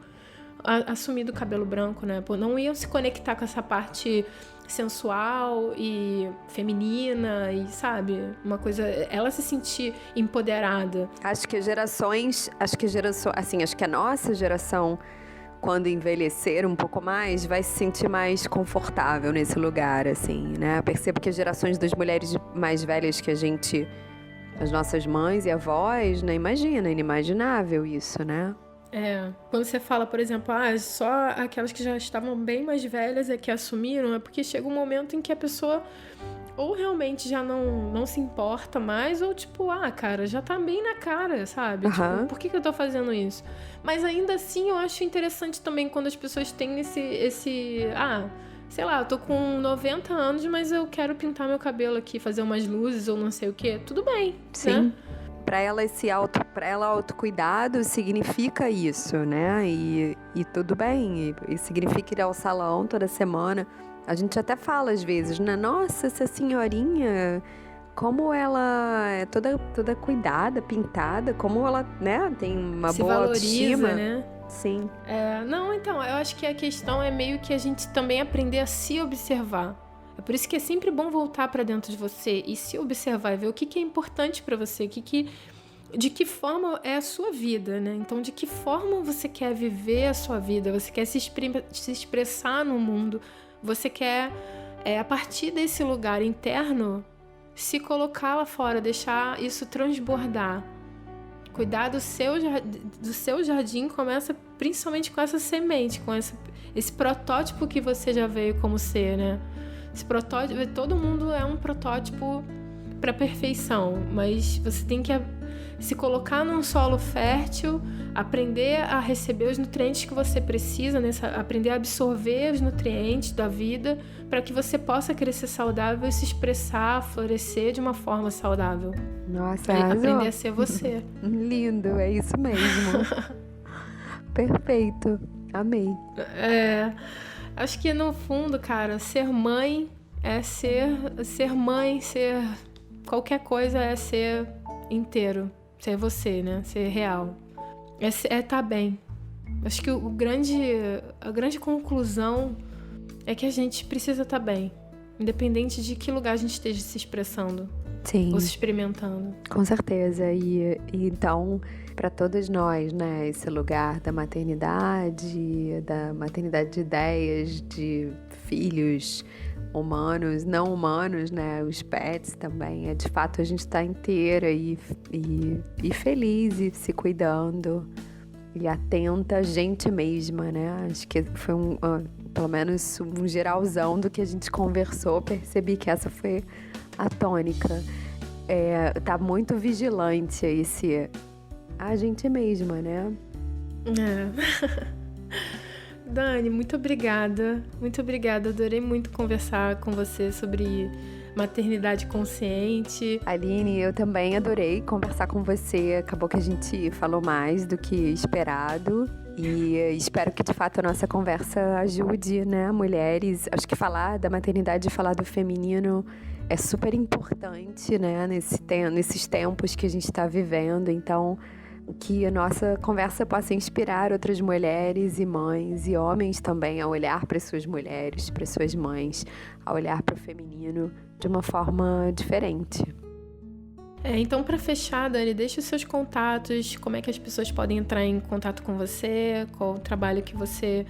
assumido o cabelo branco, né? Não iam se conectar com essa parte sensual e feminina e, sabe? Uma coisa... Ela se sentir empoderada. Acho que a nossa geração, quando envelhecer um pouco mais, vai se sentir mais confortável nesse lugar, assim, né? Eu percebo que as gerações das mulheres mais velhas que a gente... As nossas mães e avós, né? Imagina, inimaginável isso, né? Quando você fala, por exemplo, só aquelas que já estavam bem mais velhas é que assumiram, é porque chega um momento em que a pessoa ou realmente já não se importa mais, ou tipo, cara, já tá bem na cara, sabe? Uhum. Tipo, por que eu tô fazendo isso? Mas ainda assim, eu acho interessante também quando as pessoas têm sei lá, eu tô com 90 anos, mas eu quero pintar meu cabelo aqui, fazer umas luzes ou não sei o quê. Tudo bem, sim. Né? Para ela, autocuidado significa isso, né? E tudo bem, e significa ir ao salão toda semana. A gente até fala às vezes, né? Nossa, essa senhorinha, como ela é toda cuidada, pintada, como ela, né, tem uma boa autoestima. Né? Sim. Então, eu acho que a questão é meio que a gente também aprender a se observar. É por isso que é sempre bom voltar para dentro de você e se observar e ver o que é importante para você, de que forma é a sua vida, né? Então, de que forma você quer viver a sua vida? Você quer se expressar no mundo? Você quer, a partir desse lugar interno, se colocar lá fora, deixar isso transbordar. Cuidar do seu jardim começa principalmente com essa semente, com esse protótipo que você já veio como ser, né? Esse protótipo, todo mundo é um protótipo para perfeição, mas você tem que se colocar num solo fértil, aprender a receber os nutrientes que você precisa, aprender a absorver os nutrientes da vida para que você possa crescer saudável e se expressar, florescer de uma forma saudável. Nossa, aprender a ser você. Lindo, é isso mesmo. Perfeito, amei. Acho que no fundo, cara, ser mãe é ser mãe, ser qualquer coisa é ser inteiro, ser você, né? Ser real. É tá bem. Acho que a grande conclusão é que a gente precisa estar bem, independente de que lugar a gente esteja se expressando. Sim. Ou se experimentando. Com certeza. E então, para todas nós, né, esse lugar da maternidade de ideias, de filhos humanos, não humanos, né, os pets também, de fato a gente estar inteira e feliz e se cuidando e atenta a gente mesma, né? Acho que foi pelo menos um geralzão do que a gente conversou, percebi que essa foi a tônica. Tá muito vigilante a gente mesma, né? Dani, muito obrigada. Muito obrigada. Adorei muito conversar com você sobre maternidade consciente. Aline, eu também adorei conversar com você. Acabou que a gente falou mais do que esperado. E espero que, de fato, a nossa conversa ajude, né, mulheres. Acho que falar da maternidade e falar do feminino é super importante, né, nesses tempos que a gente está vivendo. Então, que a nossa conversa possa inspirar outras mulheres e mães e homens também a olhar para suas mulheres, para suas mães, a olhar para o feminino de uma forma diferente. Então, para fechar, Dani, deixa os seus contatos, como é que as pessoas podem entrar em contato com você, qual o trabalho que você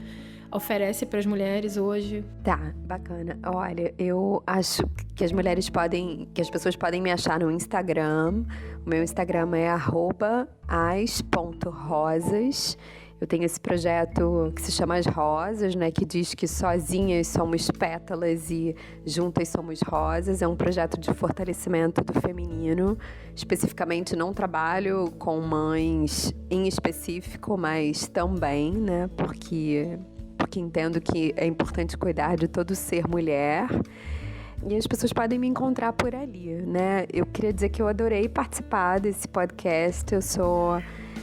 oferece para as mulheres hoje. Tá, bacana. Olha, eu acho que as pessoas podem me achar no Instagram. O meu Instagram é @as.rosas. Eu tenho esse projeto que se chama As Rosas, né? Que diz que sozinhas somos pétalas e juntas somos rosas. É um projeto de fortalecimento do feminino. Especificamente, não trabalho com mães em específico, mas também, né? Porque entendo que é importante cuidar de todo ser mulher. E as pessoas podem me encontrar por ali, né? Eu queria dizer que eu adorei participar desse podcast. Eu sou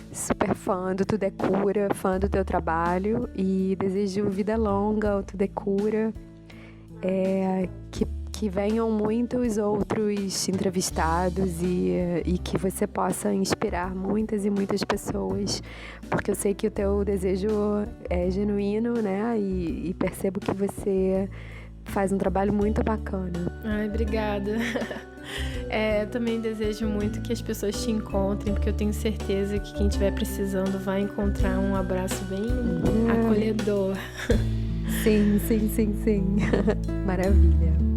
super fã do Tudo é Cura, fã do teu trabalho e desejo vida longa ao Tudo é Cura. que venham muitos outros entrevistados e que você possa inspirar muitas e muitas pessoas, porque eu sei que o teu desejo é genuíno, né? E percebo que você faz um trabalho muito bacana. Ai, obrigada. Também desejo muito que as pessoas te encontrem, porque eu tenho certeza que quem estiver precisando vai encontrar um abraço bem acolhedor. Sim. Maravilha.